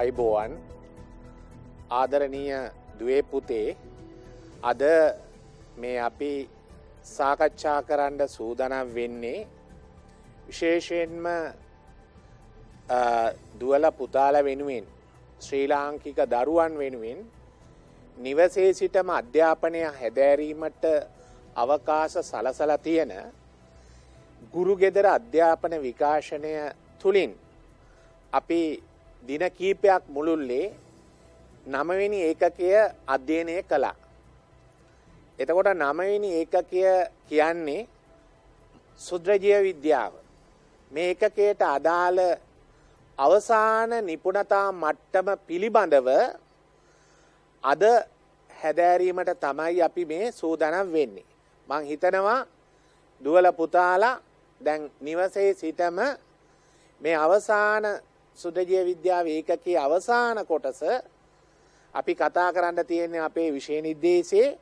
ආයුබෝවන් ආදරණීය දුවේ පුතේ අද මේ අපි සාකච්ඡා කරන්න සූදානම් වෙන්නේ විශේෂයෙන්ම දුවල පුතාලා වෙනුවෙන් ශ්‍රී ලාංකික දරුවන් වෙනුවෙන් නිවසේ සිටම අධ්‍යාපනය හැදෑරීමට අවකාශ සලසලා තියෙන ගුරු ගෙදර අධ්‍යාපන විකාශනය තුලින් අපි දින කීපයක් මුළුල්ලේ 9 වෙනි ඒකකය අධ්‍යයනය කළා. එතකොට 9 වෙනි ඒකකය කියන්නේ සුද්ධ ජීව විද්‍යාව. මේ ඒකකයට අදාළ අවසාන නිපුණතා මට්ටම පිළිබඳව අද හැදෑරීමට තමයි අපි මේ සූදානම් වෙන්නේ. මං හිතනවා දුවල පුතාලා දැන් නිවසේ සිටම මේ අවසාන සුද්ධ ජීව විද්‍යාව ඒකකයේ අවසාන කොටස අපි කතා කරන්න තියෙන්නේ අපේ විෂය නිර්දේශයේ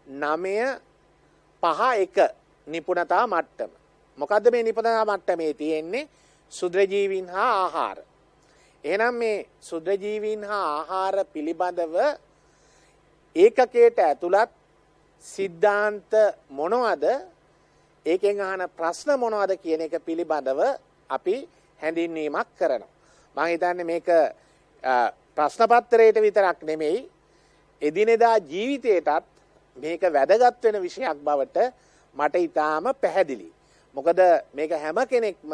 9.5.1 නිපුණතා මට්ටම. මොකද්ද මේ නිපුණතා මට්ටමේ තියෙන්නේ? සුද්ධ ජීවීන් හා ආහාර. එහෙනම් මේ සුද්ධ ජීවීන් හා ආහාර පිළිබඳව ඒකකයට ඇතුළත් සිද්ධාන්ත මොනවද? ඒකෙන් අහන ප්‍රශ්න මොනවද කියන එක පිළිබඳව අපි හැඳින්වීමක් කරනවා. මම හිතන්නේ මේක ප්‍රශ්න පත්‍රයට විතරක් නෙමෙයි එදිනෙදා ජීවිතයටත් මේක වැදගත් වෙන විෂයක් බවට මට ඊටාම පැහැදිලි. මොකද මේක හැම කෙනෙක්ම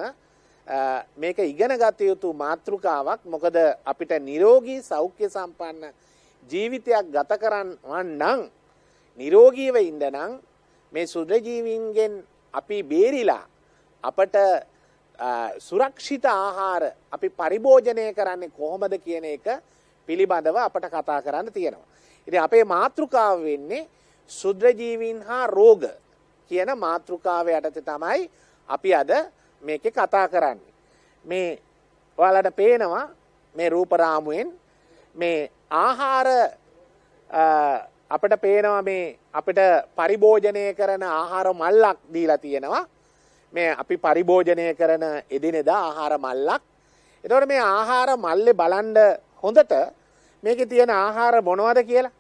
මේක ඉගෙන ගත යුතු මාතෘකාවක්. මොකද අපිට නිරෝගී සෞඛ්‍ය සම්පන්න ජීවිතයක් ගත කරන්න නම් නිරෝගීව ඉන්න නම් මේ සුද්ධ ජීවීන්ගෙන් අපි බේරිලා අපට සුරක්ෂිත ආහාර අපි පරිභෝජනය කරන්නේ කොහොමද කියන එක පිළිබඳව අපට කතා කරන්න තියෙනවා. ඉතින් අපේ මාතෘකාව වෙන්නේ සුද්ධ ජීවීන් හා රෝග කියන මාතෘකාව යටතේ තමයි අපි අද මේකේ කතා කරන්නේ. මේ ඔයාලට පේනවා මේ රූප රාමුවෙන් මේ ආහාර අපිට පේනවා මේ අපිට පරිභෝජනය කරන ආහාර මල්ලක් දීලා තියෙනවා. මේ අපි පරිභෝජනය කරන එදිනෙදා ආහාර මල්ලක්. එතකොට මේ ආහාර මල්ලේ බලන්න හොඳට මේකේ තියෙන ආහාර මොනවද කියලා.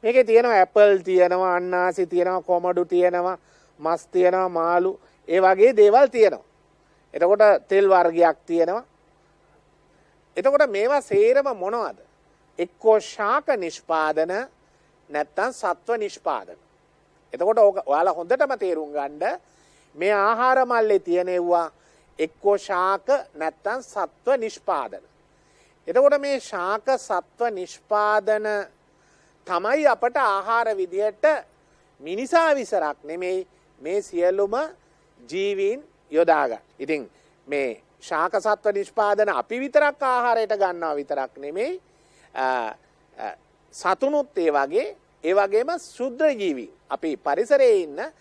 මේකේ තියෙනවා ඇපල් තියෙනවා, අන්නාසි තියෙනවා, කොමඩු තියෙනවා, මස් තියෙනවා, මාළු ඒ වගේ දේවල් තියෙනවා. එතකොට තෙල් වර්ගයක් තියෙනවා. එතකොට මේවා සේරම මොනවද? එක්කෝ ශාක නිෂ්පාදන නැත්තම් සත්ව නිෂ්පාදන. එතකොට ඔයාලා හොඳටම තේරුම් ගන්න මේ ආහාර මල්ලේ තියෙනවා එක්කෝ ශාක නැත්තම් සත්ව නිෂ්පාදන. එතකොට මේ ශාක සත්ව නිෂ්පාදන තමයි අපට ආහාර විදියට මිනිසා විසරක් නෙමෙයි මේ සියලුම ජීවීන් යොදාගන්න. ඉතින් මේ ශාක සත්ව නිෂ්පාදන අපි විතරක් ආහාරයට ගන්නවා විතරක් නෙමෙයි සතුනුත් ඒ වගේම ශුද්ධ ජීවීන් අපි පරිසරයේ ඉන්න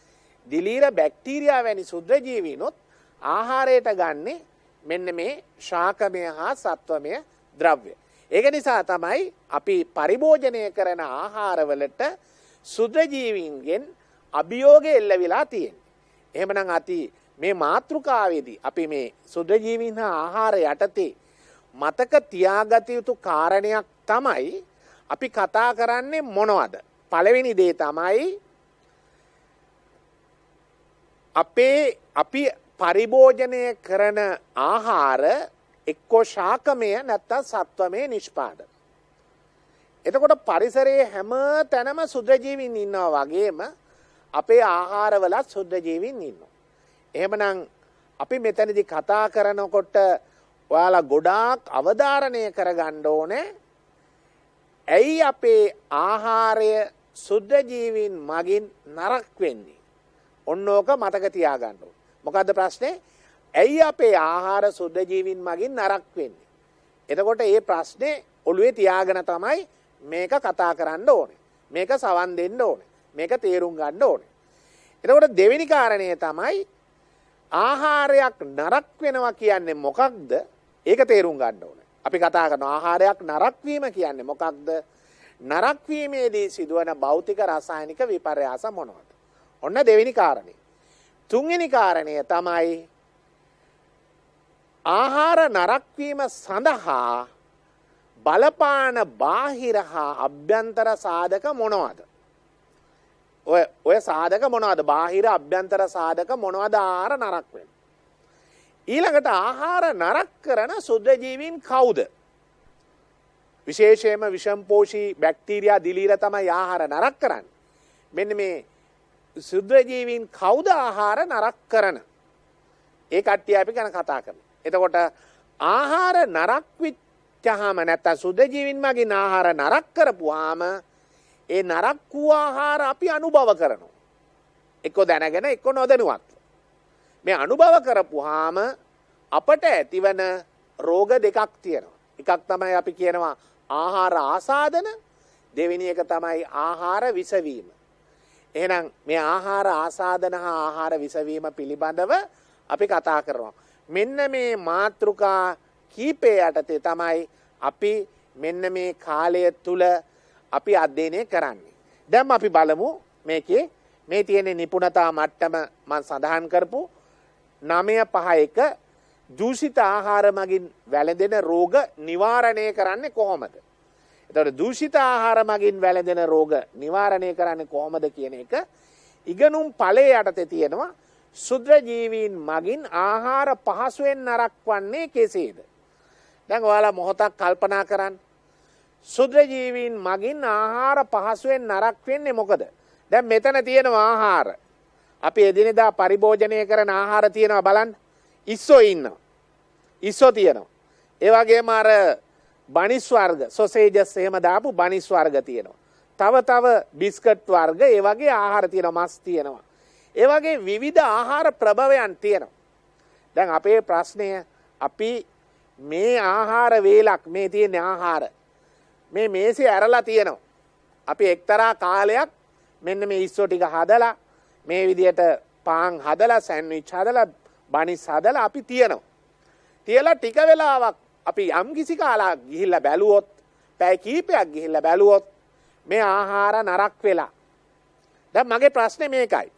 දිලීර බැක්ටීරියා වැනි ශුද්ධ ජීවීනොත් ආහාරයට ගන්නේ මෙන්න මේ ශාකමය හා සත්වමය ද්‍රව්‍ය. ඒක නිසා තමයි අපි පරිභෝජනය කරන ආහාරවලට ශුද්ධ ජීවීන්ගෙන් අභියෝගය එල්ල වෙලා තියෙන්නේ. එහෙමනම් මේ මාතෘකාවේදී අපි මේ ශුද්ධ ජීවීන් හා ආහාර යටතේ මතක තියාගත යුතු කාරණයක් තමයි අපි කතා කරන්නේ මොනවද? පළවෙනි දේ තමයි අපි පරිභෝජනය කරන ආහාර එක්කෝ ශාකමය නැත්තම් සත්වමය නිෂ්පාදන. එතකොට පරිසරයේ හැම තැනම සුද්ධ ජීවීන් ඉන්නවා වගේම අපේ ආහාරවලත් සුද්ධ ජීවීන් ඉන්නවා. එහෙමනම් අපි මෙතනදී කතා කරනකොට ඔයාලා ගොඩාක් අවධාරණය කරගන්න ඕනේ. ඇයි අපේ ආහාරය සුද්ධ ජීවීන් මගින් නරක වෙන්නේ? ඔන්න ඕක මතක තියාගන්න ඕනේ. මොකද්ද ප්‍රශ්නේ? ඇයි අපේ ආහාර සුද්ධ ජීවීන් මගින් නරක වෙන්නේ? එතකොට මේ ප්‍රශ්නේ ඔළුවේ තියාගෙන තමයි මේක කතා කරන්න ඕනේ. මේක සවන් දෙන්න ඕනේ. මේක තේරුම් ගන්න ඕනේ. එතකොට දෙවෙනි කාරණය තමයි ආහාරයක් නරක වෙනවා කියන්නේ මොකක්ද? ඒක තේරුම් ගන්න ඕනේ. අපි කතා කරන ආහාරයක් නරක වීම කියන්නේ මොකක්ද? නරක වීමේදී සිදුවන භෞතික රසායනික විපර්යාස මොනවද? ඔන්න දෙවෙනි කාරණේ. තුන්වෙනි කාරණය තමයි ආහාර නරක වීම සඳහා බලපාන බාහිර හා අභ්‍යන්තර සාධක මොනවද? ඔය සාධක මොනවද? බාහිර අභ්‍යන්තර සාධක මොනවද ආහාර නරක වෙන්නේ? ඊළඟට ආහාර නරක කරන සුද්ධජීවීන් කවුද? විශේෂයෙන්ම විෂම්පෝෂී බැක්ටීරියා දිලීර තමයි ආහාර නරක කරන්නේ. මෙන්න මේ සුද්ධජීවීන් කවුද ආහාර නරක කරන? ඒ කට්ටිය අපි ගැන කතා කරමු. එතකොට ආහාර නරක විච්චාම නැත්නම් සුද්ධජීවීන් මගින් ආහාර නරක කරපුවාම ඒ නරක වූ ආහාර අපි අනුභව කරනවා. එක්ක දැනගෙන එක්ක නොදැනුවත්. මේ අනුභව කරපුවාම අපට ඇතිවන රෝග දෙකක් තියෙනවා. එකක් තමයි අපි කියනවා ආහාර ආසාදන, දෙවෙනි එක තමයි ආහාර විසවීම. එහෙනම් මේ ආහාර ආසාදන හා ආහාර විසවීම පිළිබඳව අපි කතා කරනවා. මෙන්න මේ මාතෘකා කීපය යටතේ තමයි අපි මෙන්න මේ කාලය තුල අපි අධ්‍යයනය කරන්නේ. දැන් අපි බලමු මේකේ මේ තියෙන නිපුණතා මට්ටම මම සඳහන් කරපු 951 දූෂිත ආහාර මගින් වැළඳෙන රෝග නිවාරණය කරන්නේ කොහොමද? එතකොට දූෂිත ආහාර මගින් වැළඳෙන රෝග නිවාරණය කරන්නේ කොහොමද කියන එක ඉගෙනුම් ඵලයේ යටතේ තියෙනවා. සුද්ධජීවීන් මගින් ආහාර පහසුවෙන් නරක වන්නේ කෙසේද? දැන් ඔයාලා මොහොතක් කල්පනා කරන්න. සුද්ධජීවීන් මගින් ආහාර පහසුවෙන් නරක වෙන්නේ මොකද? දැන් මෙතන තියෙනවා ආහාර. අපි එදිනෙදා පරිභෝජනය කරන ආහාර තියෙනවා බලන්න. ඉස්සෝ ඉන්නවා. ඉස්සෝ තියෙනවා. ඒ වගේම අර බනිස් වර්ග, සොසේජස් එහෙම දාපු බනිස් වර්ග තියෙනවා. තව බිස්කට් වර්ග, ඒ වගේ ආහාර තියෙනවා, මස් තියෙනවා. ඒ වගේ විවිධ ආහාර ප්‍රභවයන් තියෙනවා. දැන් අපේ ප්‍රශ්නය අපි මේ ආහාර වේලක් මේ තියෙන ආහාර මේ මේසේ ඇරලා තියෙනවා. අපි එක්තරා කාලයක් මෙන්න මේ ඉස්සෝ ටික හදලා මේ විදියට පාන් හදලා සෑන්ඩ්විච් හදලා බනිස් හදලා අපි තියනවා. තියලා ටික වෙලාවක් අපි යම් කිසි කාලයක් ගිහිල්ලා බැලුවොත්, පැය කීපයක් ගිහිල්ලා බැලුවොත් මේ ආහාර නරක වෙලා. දැන් මගේ ප්‍රශ්නේ මේකයි.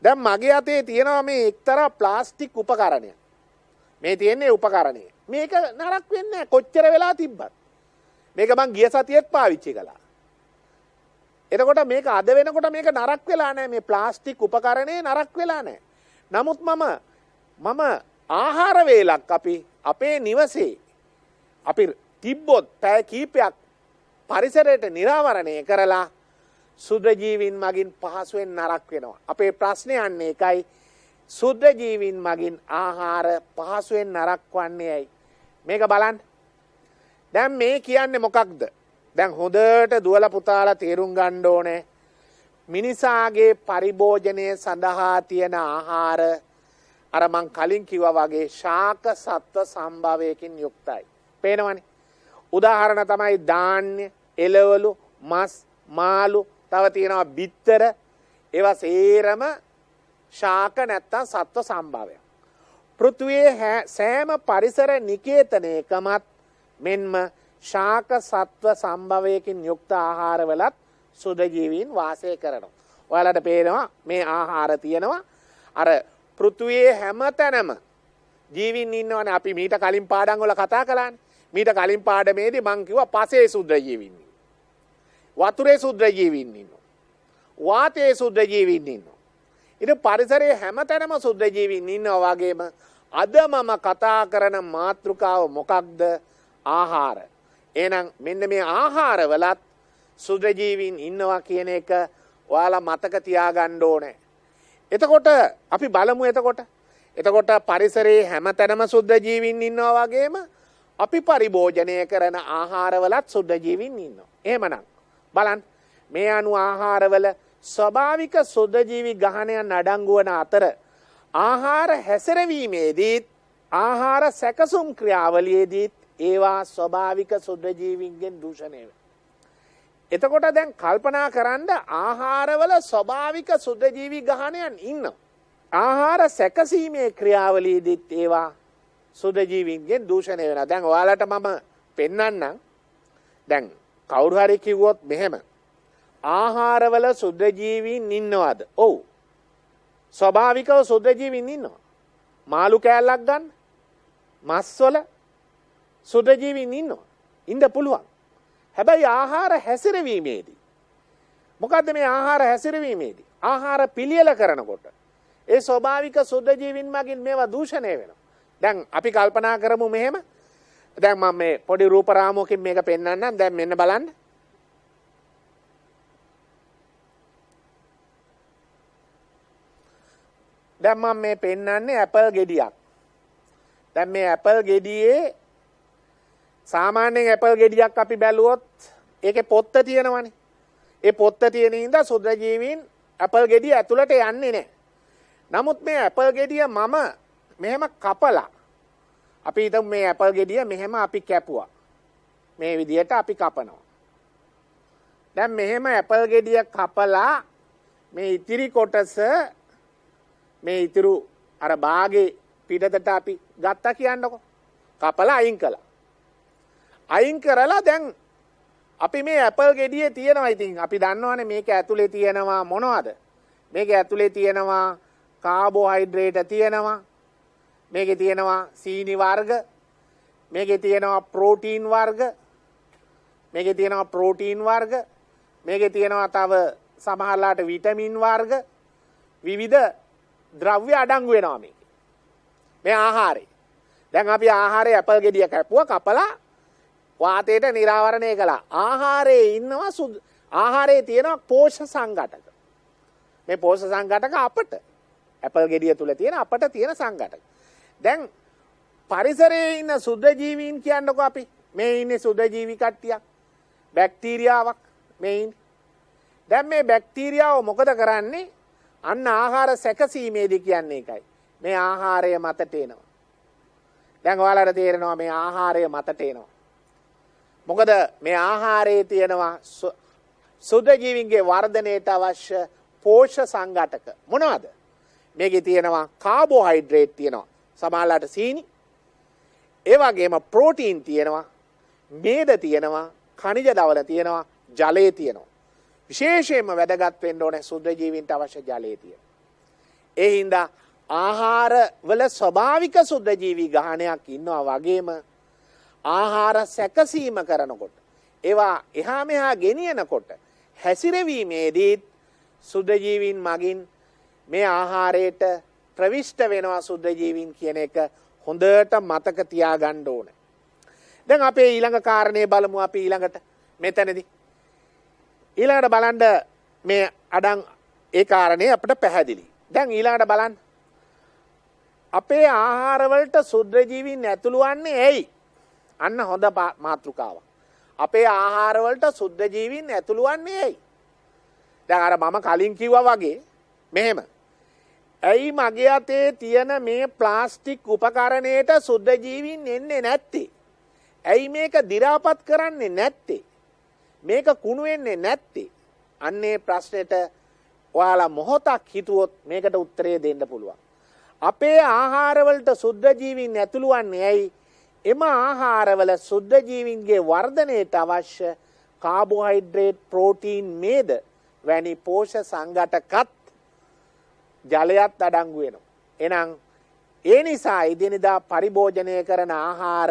දැන් මගේ අතේ තියෙනවා මේ එක්තරා ප්ලාස්ටික් උපකරණයක්. මේ තියෙන්නේ උපකරණය. මේක නරක වෙන්නේ නැහැ කොච්චර වෙලා තිබ්බත්. මේක මං ගිය සතියේත් පාවිච්චි කළා. එතකොට මේක අද වෙනකොට මේක නරක වෙලා නැහැ. මේ ප්ලාස්ටික් උපකරණේ නරක වෙලා නැහැ. නමුත් මම ආහාර වේලක් අපි අපේ නිවසේ අපි තිබ්බොත් පැය කීපයක් පරිසරයට නිරාවරණය කරලා සුද්ධජීවීන් මගින් පහසුවෙන් නරක වෙනවා. අපේ ප්‍රශ්නේ යන්නේ ඒකයි. සුද්ධජීවීන් මගින් ආහාර පහසුවෙන් නරක වන්නේ ඇයි? මේක බලන්න. දැන් මේ කියන්නේ මොකක්ද? දැන් හොඳට දුවලා පුතාලා තේරුම් ගන්න ඕනේ. මිනිසාගේ පරිභෝජනය සඳහා තියෙන ආහාර අර මං කලින් කිව්වා වගේ ශාක සත්ව සම්භවයකින් යුක්තයි. පේනවනේ. උදාහරණ තමයි ධාන්‍ය, එළවලු, මස්, මාළු, තව තියෙනවා බිත්තර. ඒවා සේරම ශාක නැත්තම් සත්ව සම්භවය. පෘථුවියේ සෑම පරිසර නිකේතනයකමත් මෙන්ම ශාක සත්ව සම්භවයකින් යුක්ත ආහාරවලත් සුද්ධජීවීන් වාසය කරනවා. ඔයාලට පේනවා මේ ආහාර තියෙනවා. අර පෘථුවියේ හැම තැනම ජීවීන් ඉන්නවනේ. අපි මීට කලින් පාඩම් වල කතා කළානේ. මීට කලින් පාඩමේදී මං කිව්වා පසේ සුද්ධජීවීන් ඉන්නවා. වතුරේ සුද්ධජීවීන් ඉන්නවා. වාතයේ සුද්ධජීවීන් ඉන්නවා. ඉතින් පරිසරයේ හැම තැනම සුද්ධජීවීන් ඉන්නවා වගේම අද මම කතා කරන මාතෘකාව මොකක්ද? ආහාර. එහෙනම් මෙන්න මේ ආහාරවලත් සුද්ධජීවීන් ඉන්නවා කියන එක ඔයාලා මතක තියාගන්න ඕනේ. එතකොට අපි බලමු එතකොට පරිසරයේ හැමතැනම සුද්ධජීවීන් ඉන්නවා වගේම අපි පරිභෝජනය කරන ආහාරවලත් සුද්ධජීවීන් ඉන්නවා. එහෙමනම් බලන්න මේ අණු ආහාරවල ස්වභාවික සුද්ධජීවි ගහණයන් අඩංගු වන අතර ආහාර හැසිරවීමේදීත් ආහාර සැකසුම් ක්‍රියාවලියේදීත් ඒවා ස්වභාවික සුද්ධජීවීන්ගෙන් දූෂණය වෙනවා. එතකොට දැන් කල්පනා කරන්න ආහාරවල ස්වභාවික සුද්ධජීවි ගහණයන් ඉන්නවා. ආහාර සැකසීමේ ක්‍රියාවලියේදීත් ඒවා සුද්ධජීවීන්ගෙන් දූෂණය වෙනවා. දැන් ඔයාලට මම පෙන්වන්නම්. දැන් කවුරු හරි කිව්වොත් මෙහෙම ආහාරවල සුද්ධජීවීන් ඉන්නවද? ඔව්. ස්වභාවිකව සුද්ධජීවීන් ඉන්නවා. මාළු කෑල්ලක් ගන්න. මස්වල සුද්ධජීවීන් ඉන්නවා. ඉන්න පුළුවන්. හැබැයි ආහාර හැසිරවීමේදී මොකද්ද මේ ආහාර හැසිරවීමේදී ආහාර පිළියෙල කරනකොට ඒ ස්වභාවික සුද්ධ ජීවීන් මගින් මේවා දූෂණය වෙනවා. දැන් අපි කල්පනා කරමු මෙහෙම. දැන් මම මේ පොඩි රූප රාමුවකින් මේක පෙන්වන්නම්. දැන් මෙන්න බලන්න. දැන් මම මේ පෙන්වන්නේ ඇපල් ගෙඩියක්. දැන් මේ ඇපල් ගෙඩියේ සාමාන්‍යයෙන් ඇපල් ගෙඩියක් අපි බැලුවොත් ඒකේ පොත්ත තියෙනවනේ. ඒ පොත්ත තියෙන ඉඳලා සුද්ධ ජීවීන් ඇපල් ගෙඩිය ඇතුළට යන්නේ නැහැ. නමුත් මේ ඇපල් ගෙඩිය මම මෙහෙම කපලා අපි හිතමු මේ ඇපල් ගෙඩිය මෙහෙම අපි කැපුවා. මේ විදිහට අපි කපනවා. දැන් මෙහෙම ඇපල් ගෙඩිය කපලා මේ ඉතිරි කොටස මේ ඉතුරු අර බාගේ පිටතට අපි ගත්තා කියන්නකො. කපලා අයින් කළා. අයින් කරලා දැන් අපි මේ ඇපල් ගෙඩියේ තියෙනවා ඉතින් අපි දන්නවනේ මේක ඇතුලේ තියෙනවා මොනවද? මේක ඇතුලේ තියෙනවා කාබෝහයිඩ්‍රේට් තියෙනවා. මේකේ තියෙනවා සීනි වර්ග. මේකේ තියෙනවා ප්‍රෝටීන් වර්ග. මේකේ තියෙනවා ප්‍රෝටීන් වර්ග. මේකේ තියෙනවා තව සමහරලාට විටමින් වර්ග. විවිධ ද්‍රව්‍ය අඩංගු වෙනවා මේකේ. මේ ආහාරේ. දැන් අපි ආහාරයේ ඇපල් ගෙඩිය කැපුවා කපලා වාතයට නිරාවරණය කළා. ආහාරයේ ඉන්නවා ආහාරයේ තියෙනවා පෝෂක සංඝටක. මේ පෝෂක සංඝටක අපට ඇපල් ගෙඩිය තුල තියෙන අපට තියෙන සංඝටක. දැන් පරිසරයේ ඉන්න සුද්ධ ජීවීන් කියන්නකෝ අපි. මේ ඉන්නේ සුද්ධ ජීවි කට්ටියක්. බැක්ටීරියාවක් මේ ඉන්නේ. දැන් මේ බැක්ටීරියාව මොකද කරන්නේ? අන්න ආහාර සැකසීමේදී කියන්නේ ඒකයි. මේ ආහාරය මතට එනවා. දැන් ඔයාලට තේරෙනවා මේ ආහාරය මතට එනවා. මොකද මේ ආහාරයේ තියෙනවා සුද්ධ ජීවීන්ගේ වර්ධනයට අවශ්‍ය පෝෂක සංඝටක. මොනවද? මේකේ තියෙනවා කාබෝහයිඩ්‍රේට් තියෙනවා. සමහරලාට සීනි. ඒ වගේම ප්‍රෝටීන් තියෙනවා. මේද තියෙනවා. ඛනිජ ධවල තියෙනවා. ජලය තියෙනවා. විශේෂයෙන්ම වැදගත් වෙන්න ඕනේ සුද්ධ ජීවීන්ට අවශ්‍ය ජලය තියෙනවා. ඒ හින්දා ආහාර වල ස්වභාවික සුද්ධ ජීවි ගහණයක් ඉන්නවා වගේම ආහාර සැකසීම කරනකොට ඒවා එහා මෙහා ගෙනියනකොට හැසිරවීමේදී සුද්ධ ජීවීන් මගින් මේ ආහාරයට ප්‍රවිෂ්ඨ වෙනවා සුද්ධ ජීවීන් කියන එක හොඳට මතක තියාගන්න ඕනේ. දැන් අපේ ඊළඟ කාරණේ බලමු අපි ඊළඟට මෙතනදී. ඊළඟට බලන්න මේ අඩං ඒ කාරණේ අපිට පැහැදිලි. දැන් ඊළඟට බලන්න අපේ ආහාරවලට සුද්ධ ජීවීන් ඇතුළු වන්නේ ඇයි? අන්න හොඳ මාතෘකාවක්. අපේ ආහාරවලට සුද්ධ ජීවීන් ඇතුළු වන්නේ ඇයි? දැන් අර මම කලින් කිව්වා වගේ මෙහෙම. ඇයි මගේ අතේ තියෙන මේ ප්ලාස්ටික් උපකරණයට සුද්ධ ජීවීන් එන්නේ නැත්තේ? ඇයි මේක දි รา පත් කරන්නේ නැත්තේ? මේක කුණු වෙන්නේ නැත්තේ? අන්නේ ප්‍රශ්නෙට ඔයාලා මොහොතක් හිතුවොත් මේකට උත්තරය දෙන්න පුළුවන්. අපේ ආහාරවලට සුද්ධ ජීවීන් ඇතුළු වන්නේ ඇයි? එම ආහාරවල සුද්ධ ජීවීන්ගේ වර්ධනයට අවශ්‍ය කාබෝහයිඩ්‍රේට් ප්‍රෝටීන් මේද වැනි පෝෂක සංඝටකත් ජලයත් අඩංගු වෙනවා. එහෙනම් ඒ නිසා එදිනෙදා පරිභෝජනය කරන ආහාර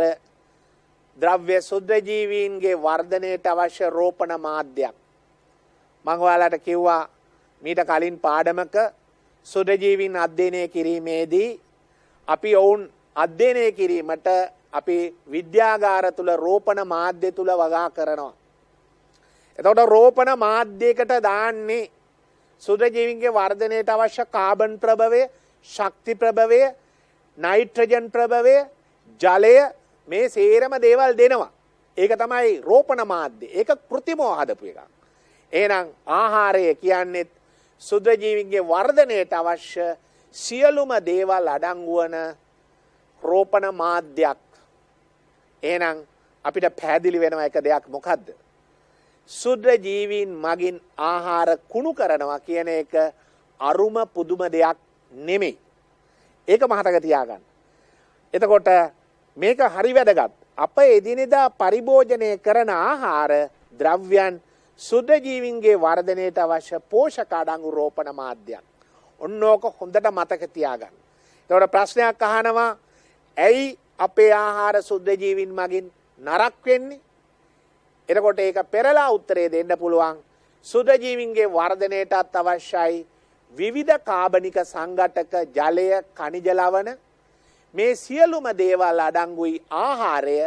ද්‍රව්‍ය සුද්ධ ජීවීන්ගේ වර්ධනයට අවශ්‍ය රෝපණ මාධ්‍යයක්. මම ඔයාලට කිව්වා මීට කලින් පාඩමක සුද්ධ ජීවීන් අධ්‍යයනය කිරීමේදී අපි ඔවුන් අධ්‍යයනය කිරීමට අපි විද්‍යාගාර තුල රෝපණ මාධ්‍ය තුල වගා කරනවා. එතකොට රෝපණ මාධ්‍යයකට දාන්නේ සුද්ධ ජීවීන්ගේ වර්ධනයට අවශ්‍ය කාබන් ප්‍රභවය, ශක්ති ප්‍රභවය, නයිට්‍රජන් ප්‍රභවය, ජලය මේ සේරම දේවල් දෙනවා. ඒක තමයි රෝපණ මාධ්‍ය. ඒක કૃතිමව හදපු එකක්. එහෙනම් ආහාරය කියන්නේ සුද්ධ ජීවීන්ගේ වර්ධනයට අවශ්‍ය සියලුම දේවල් අඩංගු වන රෝපණ මාධ්‍යයක්. එහෙනම් අපිට පැහැදිලි වෙනවා එක දෙයක් මොකද්ද? සුද්ධ ජීවීන් මගින් ආහාර කුණු කරනවා කියන එක අරුම පුදුම දෙයක් නෙමෙයි. ඒක මතක තියාගන්න. එතකොට මේක හරි වැදගත්. අප එදිනෙදා පරිභෝජනය කරන ආහාර ද්‍රව්‍යයන් සුද්ධ ජීවීන්ගේ වර්ධනයට අවශ්‍ය පෝෂක අඩංගු රෝපණ මාධ්‍යයක්. ඔන්න ඕක හොඳට මතක තියාගන්න. එතකොට ප්‍රශ්නයක් අහනවා ඇයි අපේ ආහාර සුද්ධ ජීවීන් මගින් නරක වෙන්නේ? එතකොට ඒක පෙරලා උත්තරේ දෙන්න පුළුවන්. සුදජීවින්ගේ වර්ධනයටත් අවශ්‍යයි විවිධ කාබනික සංඝටක, ජලය, khනිජ ලවණ මේ සියලුම දේවල් අඩංගුයි ආහාරය.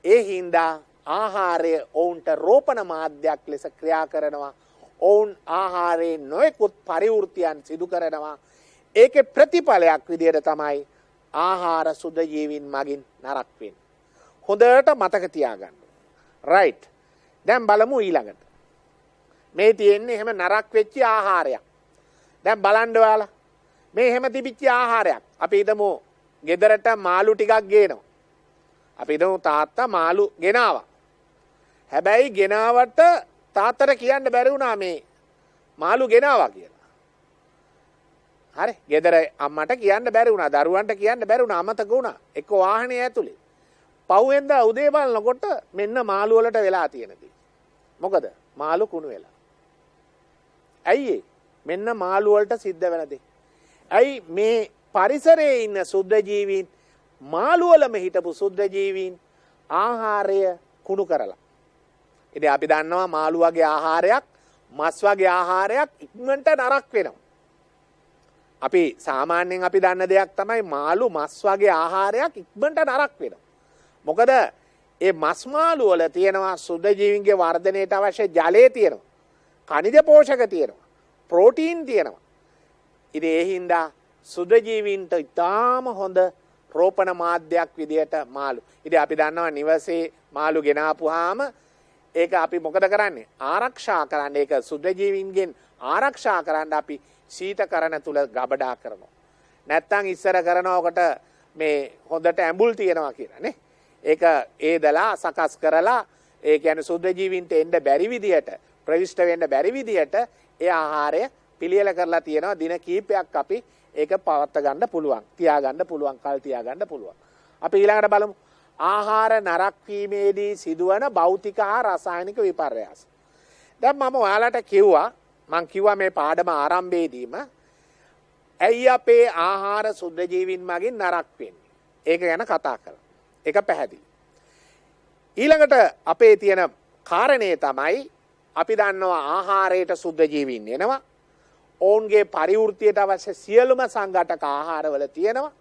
ඒ හින්දා ආහාරය ඔවුන්ට රෝපණ මාධ්‍යයක් ලෙස ක්‍රියා කරනවා. ඔවුන් ආහාරයේ නොයෙකුත් පරිවෘත්තියන් සිදු කරනවා. ඒකේ ප්‍රතිඵලයක් විදිහට තමයි ආහාර සුදජීවින් මගින් නරක වෙන්නේ. හොඳට මතක තියාගන්න. රයිට්. දැන් බලමු ඊළඟට. මේ තියෙන්නේ එහෙම නරක වෙච්ච ආහාරයක්. දැන් බලන්න ඔයාලා. මේ එහෙම තිබිච්ච ආහාරයක්. අපි හිතමු ගෙදරට මාළු ටිකක් ගේනවා. අපි හිතමු තාත්තා මාළු ගෙනාවා. හැබැයි ගෙනාවට තාත්තට කියන්න බැරි වුණා මේ මාළු ගෙනාවා කියලා. හරි. ගෙදර අම්මට කියන්න බැරි වුණා. දරුවන්ට කියන්න බැරි වුණා. අමතක වුණා. එක්ක වාහනේ ඇතුලේ. පහුවෙන්ද උදේ බලනකොට මෙන්න මාළු වලට වෙලා තියෙන දේ. මොකද? මාළු කුණු වෙලා. ඇයි ඒ? මෙන්න මාළු වලට සිද්ධ වෙන දේ. ඇයි මේ පරිසරයේ ඉන්න සුද්ධ ජීවීන් මාළු වලම හිටපු සුද්ධ ජීවීන් ආහාරය කුණු කරලා. ඉතින් අපි දන්නවා මාළු වගේ ආහාරයක්, මස් වගේ ආහාරයක් ඉක්මනට නරක වෙනවා. අපි සාමාන්‍යයෙන් අපි දන්න දෙයක් තමයි මාළු මස් වගේ ආහාරයක් ඉක්මනට නරක වෙනවා. මොකද ඒ මස් මාළු වල තියෙනවා සුද්ධ ජීවීන්ගේ වර්ධනයට අවශ්‍ය ජලය තියෙනවා. khනිජ පෝෂක තියෙනවා. ප්‍රෝටීන් තියෙනවා. ඉතින් ඒ හින්දා සුද්ධ ජීවීන්ට ඉතාම හොඳ රෝපණ මාධ්‍යයක් විදියට මාළු. ඉතින් අපි දන්නවා නිවසේ මාළු ගෙනාපුවාම ඒක අපි මොකද කරන්නේ? ආරක්ෂා කරන්න. ඒක සුද්ධ ජීවීන්ගෙන් ආරක්ෂා කරන්න අපි ශීතකරණ තුල ගබඩා කරනවා. නැත්තම් ඉස්සර කරනකොට මේ හොඳට ඇඹුල් තියනවා කියලා නේ. ඒක ඒදලා සකස් කරලා ඒ කියන්නේ සුද්ධ ජීවීන්ට එන්න බැරි විදියට, ප්‍රවිෂ්ඨ වෙන්න බැරි විදියට ඒ ආහාරය පිළියෙල කරලා තියෙනවා. දින කීපයක් අපි ඒක පවත්ත ගන්න පුළුවන්, තියාගන්න පුළුවන්, කල් තියාගන්න පුළුවන්. අපි ඊළඟට බලමු ආහාර නරක වීමේදී සිදුවන භෞතික හා රසායනික විපර්යාස. දැන් මම ඔයාලට කිව්වා මේ පාඩම ආරම්භයේදීම ඇයි අපේ ආහාර සුද්ධ ජීවීන් මගින් නරක වෙන්නේ? ඒක ගැන කතා කළා. ඒක පැහැදිලි. ඊළඟට අපේ තියෙන කාරණේ තමයි අපි දන්නවා ආහාරයට සුද්ධ ජීවීන් එනවා. ඔවුන්ගේ පරිවෘත්තියට අවශ්‍ය සියලුම සංඝටක ආහාරවල තියෙනවා.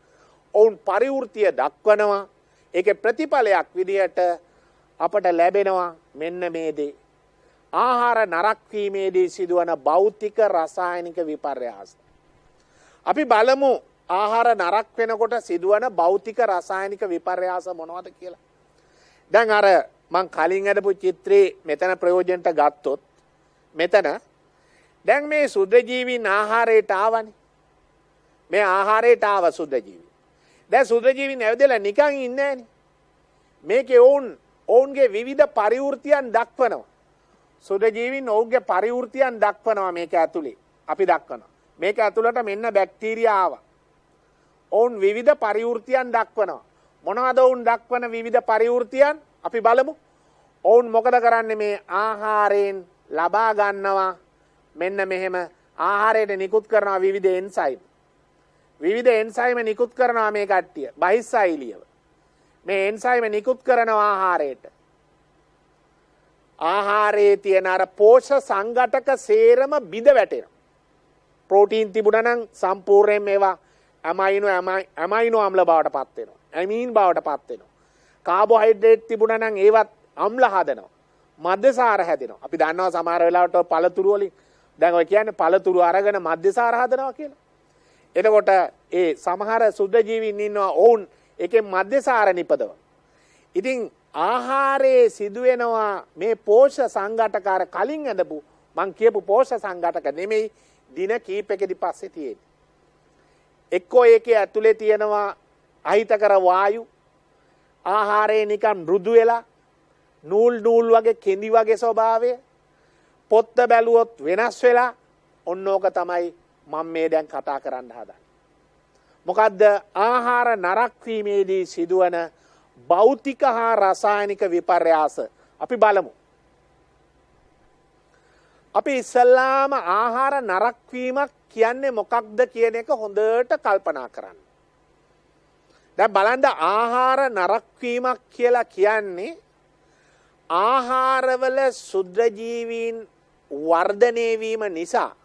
ඔවුන් පරිවෘත්තිය දක්වනවා. ඒකේ ප්‍රතිඵලයක් විදිහට අපට ලැබෙනවා මෙන්න මේ දේ. ආහාර නරක වීමේදී සිදුවන භෞතික රසායනික විපර්යාස. අපි බලමු ආහාර නරක වෙනකොට සිදුවන භෞතික රසායනික විපර්යාස මොනවද කියලා. දැන් අර මං කලින් අදපු චිත්‍රේ මෙතන ප්‍රයෝජනට ගත්තොත් මෙතන දැන් මේ සුද්ධ ජීවීන් ආහාරයට ආවනේ. මේ ආහාරයට ආව සුද්ධ ජීවීන්. දැන් සුද්ධ ජීවීන් ඇවිදලා නිකන් ඉන්නේ නැහනේ. මේකේ ඔවුන්ගේ විවිධ පරිවෘත්තියන් දක්වනවා. සුද්ධ ජීවීන් ඔවුන්ගේ පරිවෘත්තියන් දක්වනවා මේක ඇතුලේ. අපි දක්වනවා. මේක ඇතුළට මෙන්න බැක්ටීරියා ආවා. ඔවුන් විවිධ පරිවෘත්තියන් දක්වනවා. මොනවද ඔවුන් දක්වන විවිධ පරිවෘත්තියන්? අපි බලමු. ඔවුන් මොකද කරන්නේ? මේ ආහාරයෙන් ලබා ගන්නවා මෙන්න මෙහෙම ආහාරයට නිකුත් කරනවා විවිධ එන්සයිම්. විවිධ එන්සයිම් නිකුත් කරනවා මේ කට්ටිය බහිස්සයිලියව. මේ එන්සයිම් නිකුත් කරනවා ආහාරයට. ආහාරයේ තියෙන අර පෝෂක සංඝටක සේරම බිඳ වැටෙනවා. ප්‍රෝටීන් තිබුණා නම් සම්පූර්ණයෙන් ඒවා ඇමයිනෝ අම්ල බවට පත් වෙනවා. ඇමීන් බවට පත් වෙනවා. කාබෝහයිඩ්‍රේට් තිබුණා නම් ඒවත් අම්ල හදනවා. මධ්‍යසාර හැදෙනවා. අපි දන්නවා සමහර වෙලාවට පළතුරු වලින් දැන් ඔය කියන්නේ පළතුරු අරගෙන මධ්‍යසාර හදනවා කියලා. එතකොට ඒ සමහර සුද්ධ ජීවීන් ඉන්නවා ඔවුන් එකෙන් මධ්‍යසාර නිපදව. ඉතින් ආහාරයේ සිදුවෙනවා මේ පෝෂක සංඝටක කලින් ඇඳපු මං කියපු පෝෂක සංඝටක නෙමෙයි දින කීපයකදී පස්සේ තියෙන්නේ. එක්කෝ ඒකේ ඇතුලේ තියෙනවා අහිතකර වායු ආහාරයේ නිකන් මෘදු වෙලා නූල් වගේ කෙඳි වගේ ස්වභාවය පොත්ත බැලුවොත් වෙනස් වෙලා ඔන්නෝක තමයි මම මේ දැන් කතා කරන්න හදන්නේ. මොකද්ද? ආහාර නරක වීමේදී සිදුවන භෞතික හා රසායනික විපර්යාස. අපි බලමු. අපි ඉස්සල්ලාම ආහාර නරක වීමක් කියන්නේ මොකක්ද කියන එක හොඳට කල්පනා කරන්න. දැන් බලන්න ආහාර නරක වීමක් කියලා කියන්නේ ආහාරවල ශුද්‍රජීවීන් වර්ධනය වීම නිසා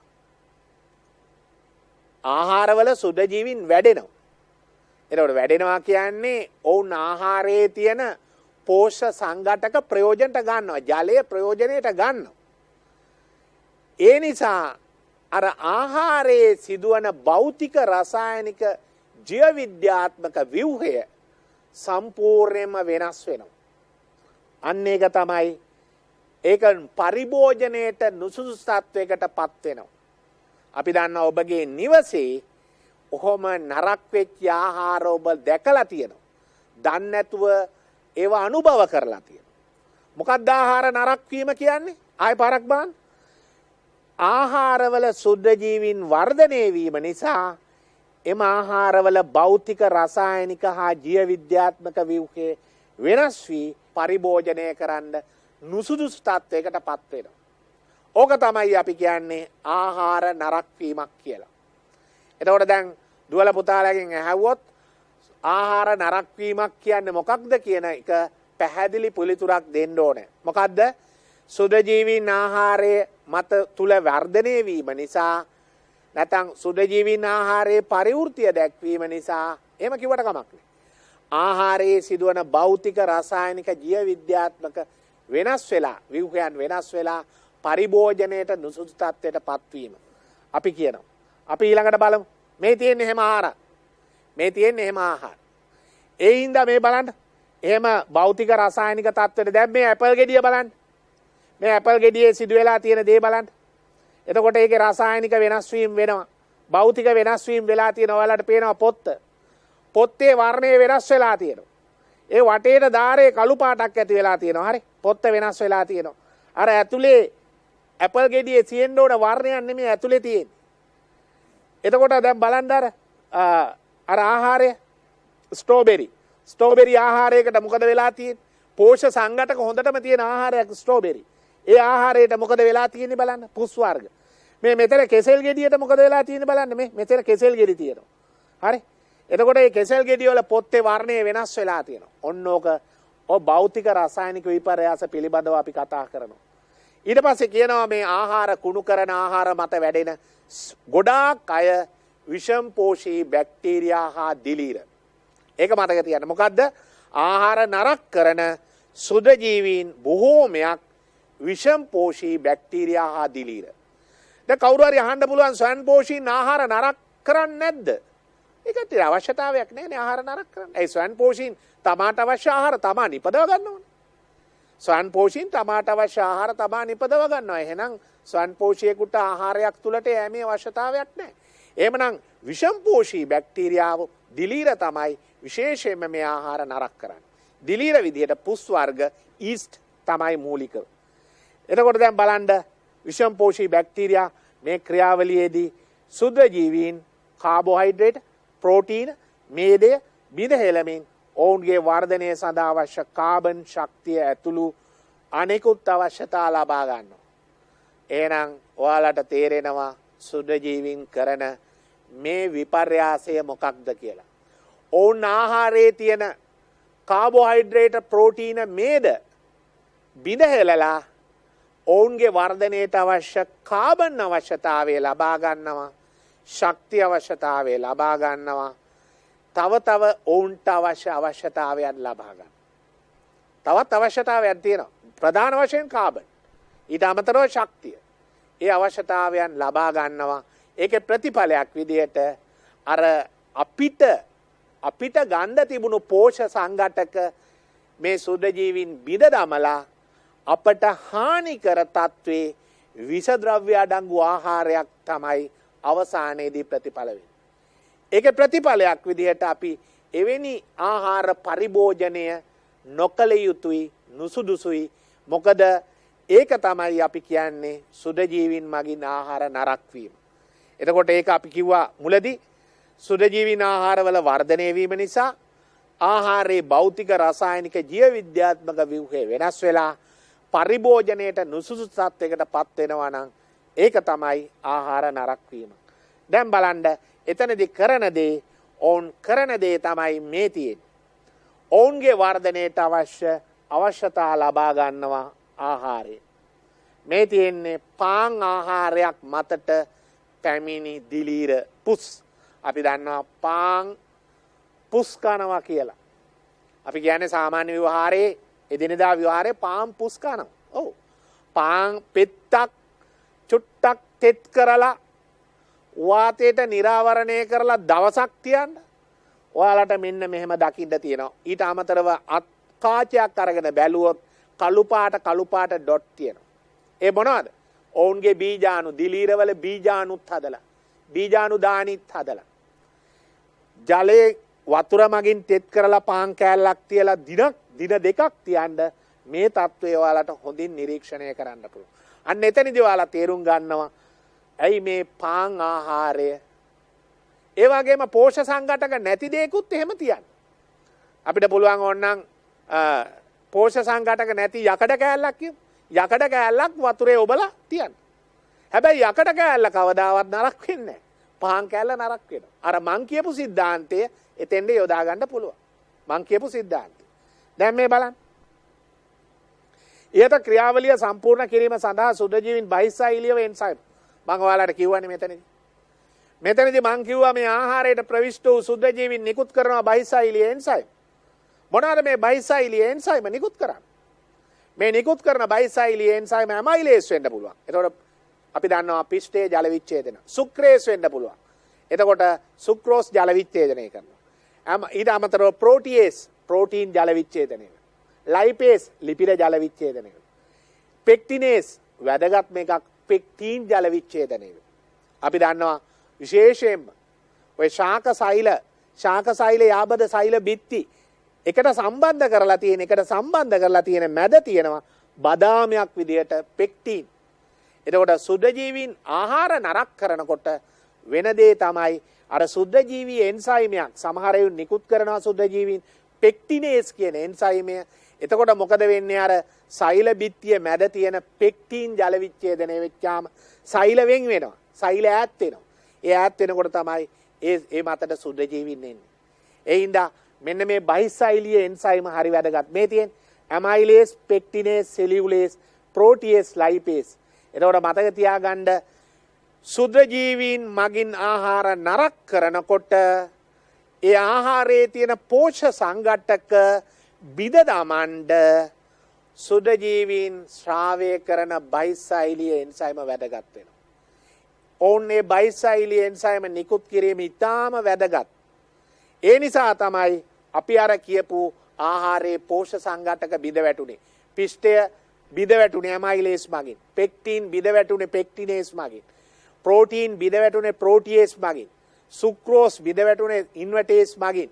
ආහාරවල ශුද්‍රජීවීන් වැඩෙනවා. එතකොට වැඩෙනවා කියන්නේ ඔවුන් ආහාරයේ තියෙන පෝෂ්‍ය සංඝටක ප්‍රයෝජනට ගන්නවා. ජලය ප්‍රයෝජනයට ගන්නවා. ඒ නිසා අර ආහාරයේ සිදුවන භෞතික රසායනික ජීව විද්‍යාත්මක ව්‍යුහය සම්පූර්ණයෙන්ම වෙනස් වෙනවා. අන්න ඒක තමයි ඒක පරිභෝජනයට නුසුදුසු තත්වයකට පත් වෙනවා. අපි දන්නා ඔබගේ නිවසේ ඔහොම නරක් වෙච්ච ආහාර ඔබ දැකලා තියෙනවා. දන්නේ නැතුව ඒව අනුභව කරලා තියෙනවා. මොකක්ද ආහාර නරක් වීම කියන්නේ? ආයෙ පාරක් බලන්න. ආහාරවල ශුද්ධජීවීන් වර්ධනය වීම නිසා එම ආහාරවල භෞතික රසායනික හා ජීව විද්‍යාත්මක ව්‍යුහය වෙනස් වී පරිභෝජනය කරන්න නුසුදුසු තත්වයකට පත් වෙනවා. ඕක තමයි අපි කියන්නේ ආහාර නරක් වීමක් කියලා. එතකොට දැන් දුවල පුතාලගෙන් ඇහුවොත් ආහාර නරක් වීමක් කියන්නේ මොකක්ද කියන එක පැහැදිලි පිළිතුරක් දෙන්න ඕනේ. මොකද්ද? සුද්ධජීවීන් ආහාරයේ මත තුල වර්ධනය වීම නිසා නැත්නම් සුද්ධජීවීන් ආහාරයේ පරිවෘතිය දැක්වීම නිසා එහෙම කිව්වට කමක් නැහැ. ආහාරයේ සිදුවන භෞතික රසායනික ජීව විද්‍යාත්මක වෙනස් වෙලා ව්‍යුහයන් වෙනස් වෙලා පරිභෝජනයට නුසුදුසු තත්ත්වයට පත්වීම අපි කියනවා. අපි ඊළඟට බලමු. මේ තියෙන්නේ එහෙම ආහාර. මේ තියෙන්නේ එහෙම ආහාර. ඒ හින්දා මේ බලන්න. එහෙම භෞතික රසායනික තත්ත්වෙට දැන් මේ ඇපල් ගෙඩිය බලන්න. මේ ඇපල් ගෙඩියේ සිදු වෙලා තියෙන දේ බලන්න. එතකොට ඒකේ රසායනික වෙනස් වීම වෙනවා. භෞතික වෙනස් වීම වෙලා තියෙනවා. ඔයාලට පේනවා පොත්ත. පොත්තේ වර්ණය වෙනස් වෙලා තියෙනවා. ඒ වටේට ධාරයේ කළු පාටක් ඇති වෙලා තියෙනවා. හරි. පොත්ත වෙනස් වෙලා තියෙනවා. අර ඇතුලේ ඇපල් ගෙඩියේ තියෙන්න ඕන වර්ණයක් නෙමෙයි ඇතුලේ තියෙන්නේ. එතකොට දැන් බලන්න අර ආහාරය ස්ට්‍රෝබෙරි ආහාරයකට මොකද වෙලා තියෙන්නේ? පෝෂ්‍ය සංඝටක හොඳටම තියෙන ආහාරයක් ස්ට්‍රෝබෙරි. ඒ ආහාරයට මොකද වෙලා තියෙන්නේ බලන්න? පුස් වර්ග. මේ මෙතන කෙසෙල් ගෙඩියට මොකද වෙලා තියෙන්නේ බලන්න. මේ මෙතන කෙසෙල් ගෙඩි තියෙනවා. හරි. එතකොට මේ කෙසෙල් ගෙඩිය වල පොත්තේ වර්ණය වෙනස් වෙලා තියෙනවා. ඔන්න ඕක භෞතික රසායනික විපර්යාස පිළිබඳව අපි කතා කරනවා. ඊට පස්සේ කියනවා මේ ආහාර කුණු කරන ආහාර මත වැඩෙන ගොඩාක් අය විෂම් පෝෂී බැක්ටීරියා හා දිලීර. ඒක මතක තියන්න. මොකද්ද? ආහාර නරක කරන සුද්ධජීවීන් බොහෝමයක් විෂම් පෝෂී බැක්ටීරියා හා දිලීර. දැන් කවුරු හරි අහන්න පුළුවන් ස්වයං පෝෂීන් ආහාර නරක කරන්නේ නැද්ද? ඒකට අවශ්‍යතාවයක් නැහැ නේ ආහාර නරක කරන්න. ඒ ස්වයං පෝෂීන් තමාට අවශ්‍ය ආහාර තමා නිපදව ගන්න ඕනේ. ස්වයං පෝෂීන් තමාට අවශ්‍ය ආහාර තමා නිපදව ගන්නවා. එහෙනම් ස්වයං පෝෂියෙකුට ආහාරයක් තුලට යෑමේ අවශ්‍යතාවයක් නැහැ. එහෙමනම් විෂම් පෝෂී බැක්ටීරියාව දිලීර තමයි විශේෂයෙන්ම මේ ආහාර නරක කරන්නේ. දිලීර විදිහට පුස් වර්ග ඊස්ට් තමයි මූලික. එතකොට දැන් බලන්න විෂම් පෝෂී බැක්ටීරියා මේ ක්‍රියාවලියේදී සුද්ධජීවීන් කාබෝහයිඩ්‍රේට්, ප්‍රෝටීන, මේදය බිඳ හෙළමින් ඔවුන්ගේ වර්ධනය සඳහා අවශ්‍ය කාබන් ශක්තිය ඇතුළු අනෙකුත් අවශ්‍යතා ලබා ගන්නවා. එහෙනම් ඔයාලට තේරෙනවා සුද්ධජීවීන් කරන මේ විපර්යාසය මොකක්ද කියලා. ඔවුන් ආහාරයේ තියෙන කාබෝහයිඩ්‍රේට්, ප්‍රෝටීන, මේද බිඳ හෙළලා ඔවුන්ගේ වර්ධනයට අවශ්‍ය කාබන් අවශ්‍යතාවය ලබා ගන්නවා. ශක්තිය අවශ්‍යතාවය ලබා ගන්නවා. තව ඔවුන්ට අවශ්‍ය අවශ්‍යතාවයන් ලබා ගන්න. තවත් අවශ්‍යතාවයන් තියෙනවා. ප්‍රධාන වශයෙන් කාබන්. ඊට අමතරව ශක්තිය. ඒ අවශ්‍යතාවයන් ලබා ගන්නවා. ඒකේ ප්‍රතිඵලයක් විදිහට අර අපිට ගන්න තිබුණු පෝෂ්‍ය සංඝටක මේ සුද්ධජීවීන් බිඳ දමලා අපට හානි කර තත්ත්වේ විෂ ද්‍රව්‍ය අඩංගු ආහාරයක් තමයි අවසානයේදී ප්‍රතිඵල වෙන්නේ. ඒකේ ප්‍රතිඵලයක් විදිහට අපි එවැනි ආහාර පරිභෝජනය නොකළ යුතුයි, නුසුදුසුයි. මොකද ඒක තමයි අපි කියන්නේ සුද්ධජීවීන් මගින් ආහාර නරක වීම. එතකොට ඒක අපි කිව්වා මුලදී සුද්ධජීවීන් ආහාරවල වර්ධනය වීම නිසා ආහාරයේ භෞතික රසායනික ජීව විද්‍යාත්මක ව්‍යුහය වෙනස් වෙලා පරිභෝජනයට නුසුසුසු තත්යකට පත් වෙනවා නම් ඒක තමයි ආහාර නරක වීම. දැන් බලන්න එතනදී කරන දේ තමයි මේ තියෙන්නේ. ඔවුන්ගේ වර්ධනයට අවශ්‍ය අවශ්‍යතා ලබා ගන්නවා ආහාරය. මේ තියෙන්නේ පාන් ආහාරයක් මතට පැමිණි දිලීර පුස්. අපි දන්නවා පාන් පුස් කනවා කියලා. අපි කියන්නේ සාමාන්‍ය විවහාරයේ එදිනෙදා විවහාරයේ පාන් පුස් කනවා. ඔව්. පාන් පෙත්තක් චුට්ටක් තෙත් කරලා වාතයට නිරාවරණය කරලා දවසක් තියන්න. ඔයාලට මෙන්න මෙහෙම දකින්න තියෙනවා. ඊට අමතරව අත්කාචයක් අරගෙන බැලුවොත් කළු පාට ඩොට් තියෙනවා. ඒ මොනවද? ඔවුන්ගේ බීජාණු දිලීරවල බීජාණුත් හදලා බීජාණු දානිත් හදලා ජලයේ වතුර මගින් තෙත් කරලා පාන් කෑල්ලක් තියලා දින දෙකක් තියන්න මේ තත්ත්වය ඔයාලට හොඳින් නිරීක්ෂණය කරන්න පුළුවන්. අන්න එතනදී ඔයාලා තේරුම් ගන්නවා ඇයි මේ පාන් ආහාරය ඒ වගේම පෝෂක සංඝටක නැති දෙයක්ුත් එහෙම තියන්න. අපිට පුළුවන් ඕනනම් පෝෂක සංඝටක නැති යකඩ කෑල්ලක් කියමු. යකඩ කෑල්ලක් වතුරේ ඔබලා තියන්න. හැබැයි යකඩ කෑල්ල කවදාවත් නරක වෙන්නේ නැහැ. පාන් කෑල්ල නරක වෙනවා. අර මං කියපු સિદ્ધාන්තය එතෙන්ද යොදා ගන්න පුළුවන්. මං කියපු સિદ્ધාන්තය. දැන් මේ බලන්න. ඊට ක්‍රියාවලිය සම්පූර්ණ කිරීම සඳහා සුද්ධජීවීන් බහිස්සයිලියව එන්සයිම්. මම ඔයාලට කියවන්නේ මෙතනදී. මෙතනදී මං කිව්වා මේ ආහාරයට ප්‍රවිෂ්ඨ වූ සුද්ධජීවීන් නිකුත් කරනවා බහිස්සයිලිය එන්සයිම්. මොනවාද මේ බහිස්සයිලිය එන්සයිම නිකුත් කරන්නේ? මේ නිකුත් කරන බයිසයිලි එන්සයිම ඇමයිලේස් වෙන්න පුළුවන්. එතකොට අපි දන්නවා පිස්ටේ ජල විච්ඡේදන. සුක්‍රේස් වෙන්න පුළුවන්. එතකොට සුක්‍රෝස් ජල විච්ඡේදනය කරනවා. ඊට අමතරව ප්‍රෝටියේස් ප්‍රෝටීන් ජල විච්ඡේදනය කරනවා. ලයිපේස් ලිපිඩ ජල විච්ඡේදනය කරනවා. පෙක්ටිනේස් වැදගත් මේකක් පෙක්ටින් ජල විච්ඡේදනය කරනවා. අපි දන්නවා විශේෂයෙන්ම ඔය ශාක සෛල යාබද සෛල බිත්ති එකට සම්බන්ධ කරලා තියෙන මැද තියෙනවා බදාමයක් විදියට පෙක්ටින්. එතකොට සුද්ධජීවීන් ආහාර නරක කරනකොට වෙන දේ තමයි අර සුද්ධජීවී එන්සයිමයක් සමහර ඒවා නිකුත් කරනවා සුද්ධජීවීන් පෙක්ටිනේස් කියන එන්සයිමය. එතකොට මොකද වෙන්නේ? අර සෛල බිත්තිය මැද තියෙන පෙක්ටින් ජල විච්ඡේදනය වෙච්චාම සෛල වෙන් වෙනවා. සෛල ඈත් වෙනවා. ඒ ඈත් වෙනකොට තමයි ඒ මතට සුද්ධජීවීන් එන්නේ. ඒ හින්දා මෙන්න මේ බහිස්සයිලිය එන්සයිම හරි වැදගත්. මේ තියෙන ඇමයිලේස්, පෙක්ටිනේස්, සෙලියුලේස්, ප්‍රෝටියේස්, ලයිපේස්. එතකොට මතක තියාගන්න සුද්ධජීවීන් මගින් ආහාර නරක කරනකොට ඒ ආහාරයේ තියෙන පෝෂක සංඝටක බිඳ දමන්න සුද්ධජීවීන් ශ්‍රාවය කරන බහිස්සයිලිය එන්සයිම වැදගත් වෙනවා. ඕන්නේ බහිස්සයිලිය එන්සයිම නිකුත් කිරීම ඉතාම වැදගත්. ඒ නිසා තමයි අපි අර කියපු ආහාරයේ පෝෂක සංඝටක බිඳ වැටුනේ. පිෂ්ඨය බිඳ වැටුනේ ඇමයිලේස් මගින්. පෙක්ටින් බිඳ වැටුනේ පෙක්ටිනේස් මගින්. ප්‍රෝටීන් බිඳ වැටුනේ ප්‍රෝටියේස් මගින්. සුක්‍රෝස් බිඳ වැටුනේ ඉන්වර්ටේස් මගින්.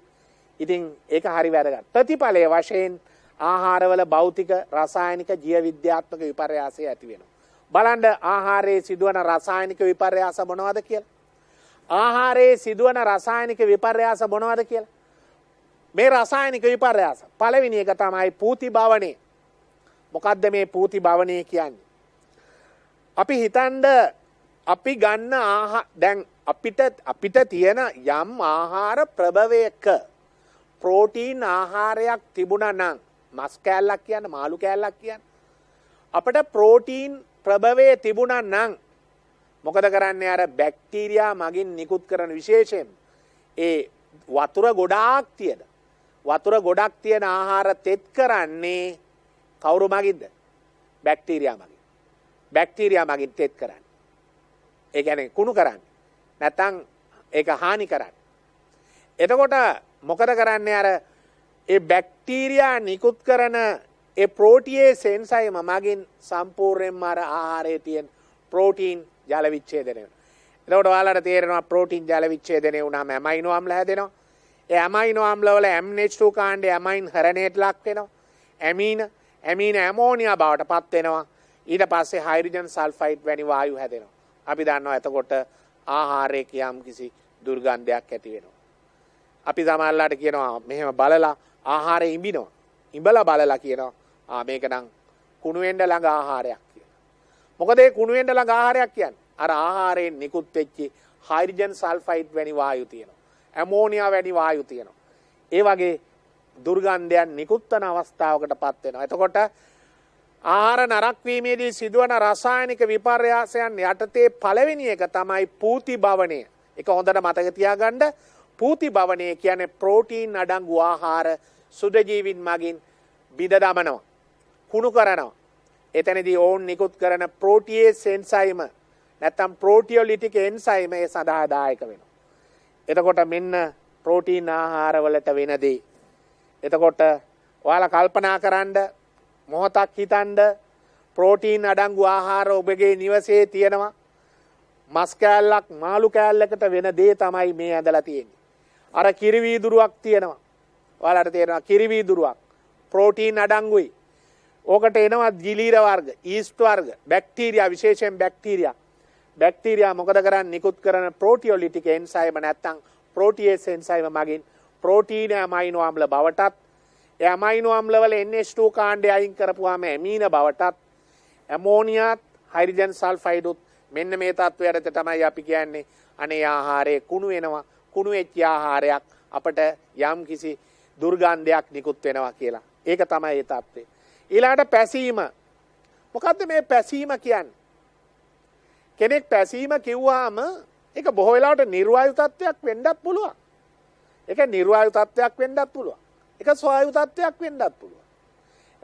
ඉතින් ඒක හරි වැදගත්. ප්‍රතිඵලයේ වශයෙන් ආහාරවල භෞතික, රසායනික, ජීව විද්‍යාත්මක විපර්යාසය ඇති වෙනවා. බලන්න ආහාරයේ සිදුවන රසායනික විපර්යාස මොනවද කියලා? ආහාරයේ සිදුවන රසායනික විපර්යාස මොනවද කියලා? මේ රසායනික විපර්යාස පළවෙනි එක තමයි පූති භවණය. මොකද්ද මේ පූති භවණය කියන්නේ? අපි හිතන්න අපි ගන්න දැන් අපිට තියෙන යම් ආහාර ප්‍රභවයක ප්‍රෝටීන් ආහාරයක් තිබුණා නම් මස් කෑල්ලක් කියන්න, මාළු කෑල්ලක් කියන්න. අපිට ප්‍රෝටීන් ප්‍රභවයේ තිබුණා නම් මොකද කරන්නේ? අර බැක්ටීරියා මගින් නිකුත් කරන විශේෂයෙන් ඒ වතුර ගොඩක් තියෙන ආහාර තෙත් කරන්නේ කවුරු මගින්ද? බැක්ටීරියා මගින්. බැක්ටීරියා මගින් තෙත් කරන්නේ. ඒ කියන්නේ කුණු කරන්නේ. නැත්නම් ඒක හානි කරන්නේ. එතකොට මොකද කරන්නේ? අර ඒ බැක්ටීරියා නිකුත් කරන ඒ ප්‍රෝටියේස් එන්සයිම මගින් සම්පූර්ණයෙන්ම අර ආහාරයේ තියෙන ප්‍රෝටීන් ජල විච්ඡේදනය වෙනවා. එතකොට ඔයාලට තේරෙනවා ප්‍රෝටීන් ජල විච්ඡේදනය වුණාම ඇමයිනෝ අම්ල හැදෙනවා. ඒ ඇමයිනෝ අම්ල වල MH2 කාණ්ඩය ඇමයින් හරණයට ලක් වෙනවා. ඇමීන ඇමෝනියා බවට පත් වෙනවා. ඊට පස්සේ හයිඩ්‍රජන් සල්ෆයිඩ් වැනි වායු හැදෙනවා. අපි දන්නවා එතකොට ආහාරයේ යම් කිසි දුර්ගන්ධයක් ඇති වෙනවා. අපි සමහරලාට කියනවා මෙහෙම බලලා ආහාරය ඉඹිනවා. ඉඹලා බලලා කියනවා මේක නම් කුණු වෙන්න ළඟ ආහාරයක් කියලා. මොකද ඒ කුණු වෙන්න ළඟ ආහාරයක් කියන්නේ අර ආහාරයෙන් නිකුත් වෙච්ච හයිඩ්‍රජන් සල්ෆයිඩ් වැනි වායු තියෙනවා. ඇමෝනියා වැනි වායු තියෙනවා. ඒ වගේ දුර්ගන්ධයන් නිකුත් වන අවස්ථාවකට පත් වෙනවා. එතකොට ආහාර නරක වීමේදී සිදුවන රසායනික විපර්යාසයන් යටතේ පළවෙනි එක තමයි පූති භවණය. ඒක හොඳට මතක තියාගන්න. පූති භවණය කියන්නේ ප්‍රෝටීන් අඩංගු ආහාර සුදජීවින් මගින් බිඳ දමනවා. කුණු කරනවා. එතනදී ඕන් නිකුත් කරන ප්‍රෝටියේස් එන්සයිම නැත්නම් ප්‍රෝටියොලිටික් එන්සයිම ඒ සඳහා දායක වෙනවා. එතකොට මෙන්න ප්‍රෝටීන් ආහාරවලට වෙන දේ. එතකොට ඔයාලා කල්පනා කරන්න මොහොතක් හිතන්න ප්‍රෝටීන් අඩංගු ආහාර ඔබගේ නිවසේ තියෙනවා. මස් කෑල්ලක් මාළු කෑල්ලකට වෙන දේ තමයි මේ ඇඳලා තියෙන්නේ. අර කිරි වීදුරුවක් තියෙනවා. ඔයාලට තේරෙනවා කිරි වීදුරුවක් ප්‍රෝටීන් අඩංගුයි. ඕකට එනවා ජිලීර වර්ග, ඊස්ට් වර්ග, බැක්ටීරියා විශේෂයෙන් බැක්ටීරියා. බැක්ටීරියා මොකද කරන්නේ? නිකුත් කරන ප්‍රෝටියොලිටික් එන්සයිම නැත්නම් ප්‍රෝටියේස් එන්සයිම මගින් ප්‍රෝටීන ඇමයිනෝ අම්ල බවටත් ඒ ඇමයිනෝ අම්ල වල NH2 කාණ්ඩය අයින් කරපුවාම ඇමීන බවටත් ඇමෝනියාත් හයිඩ්‍රජන් සල්ෆයිඩුත් මෙන්න මේ තත්ත්වයට තමයි අපි කියන්නේ අනේ ආහාරයේ කුණු වෙනවා. කුණු වෙච්ච ආහාරයක් අපට යම් කිසි දුර්ගන්ධයක් නිකුත් වෙනවා කියලා. ඒක තමයි ඒ තත්ත්වය. ඊළඟට පැසීම. මොකද්ද මේ පැසීම කියන්නේ? කෙනෙක් පැසීම කිව්වහම ඒක බොහෝ වෙලාවට නිර්වායු තත්ත්වයක් වෙන්නත් පුළුවන්. ඒක නිර්වායු තත්ත්වයක් වෙන්නත් පුළුවන්. ඒක ස්වායු තත්ත්වයක් වෙන්නත් පුළුවන්.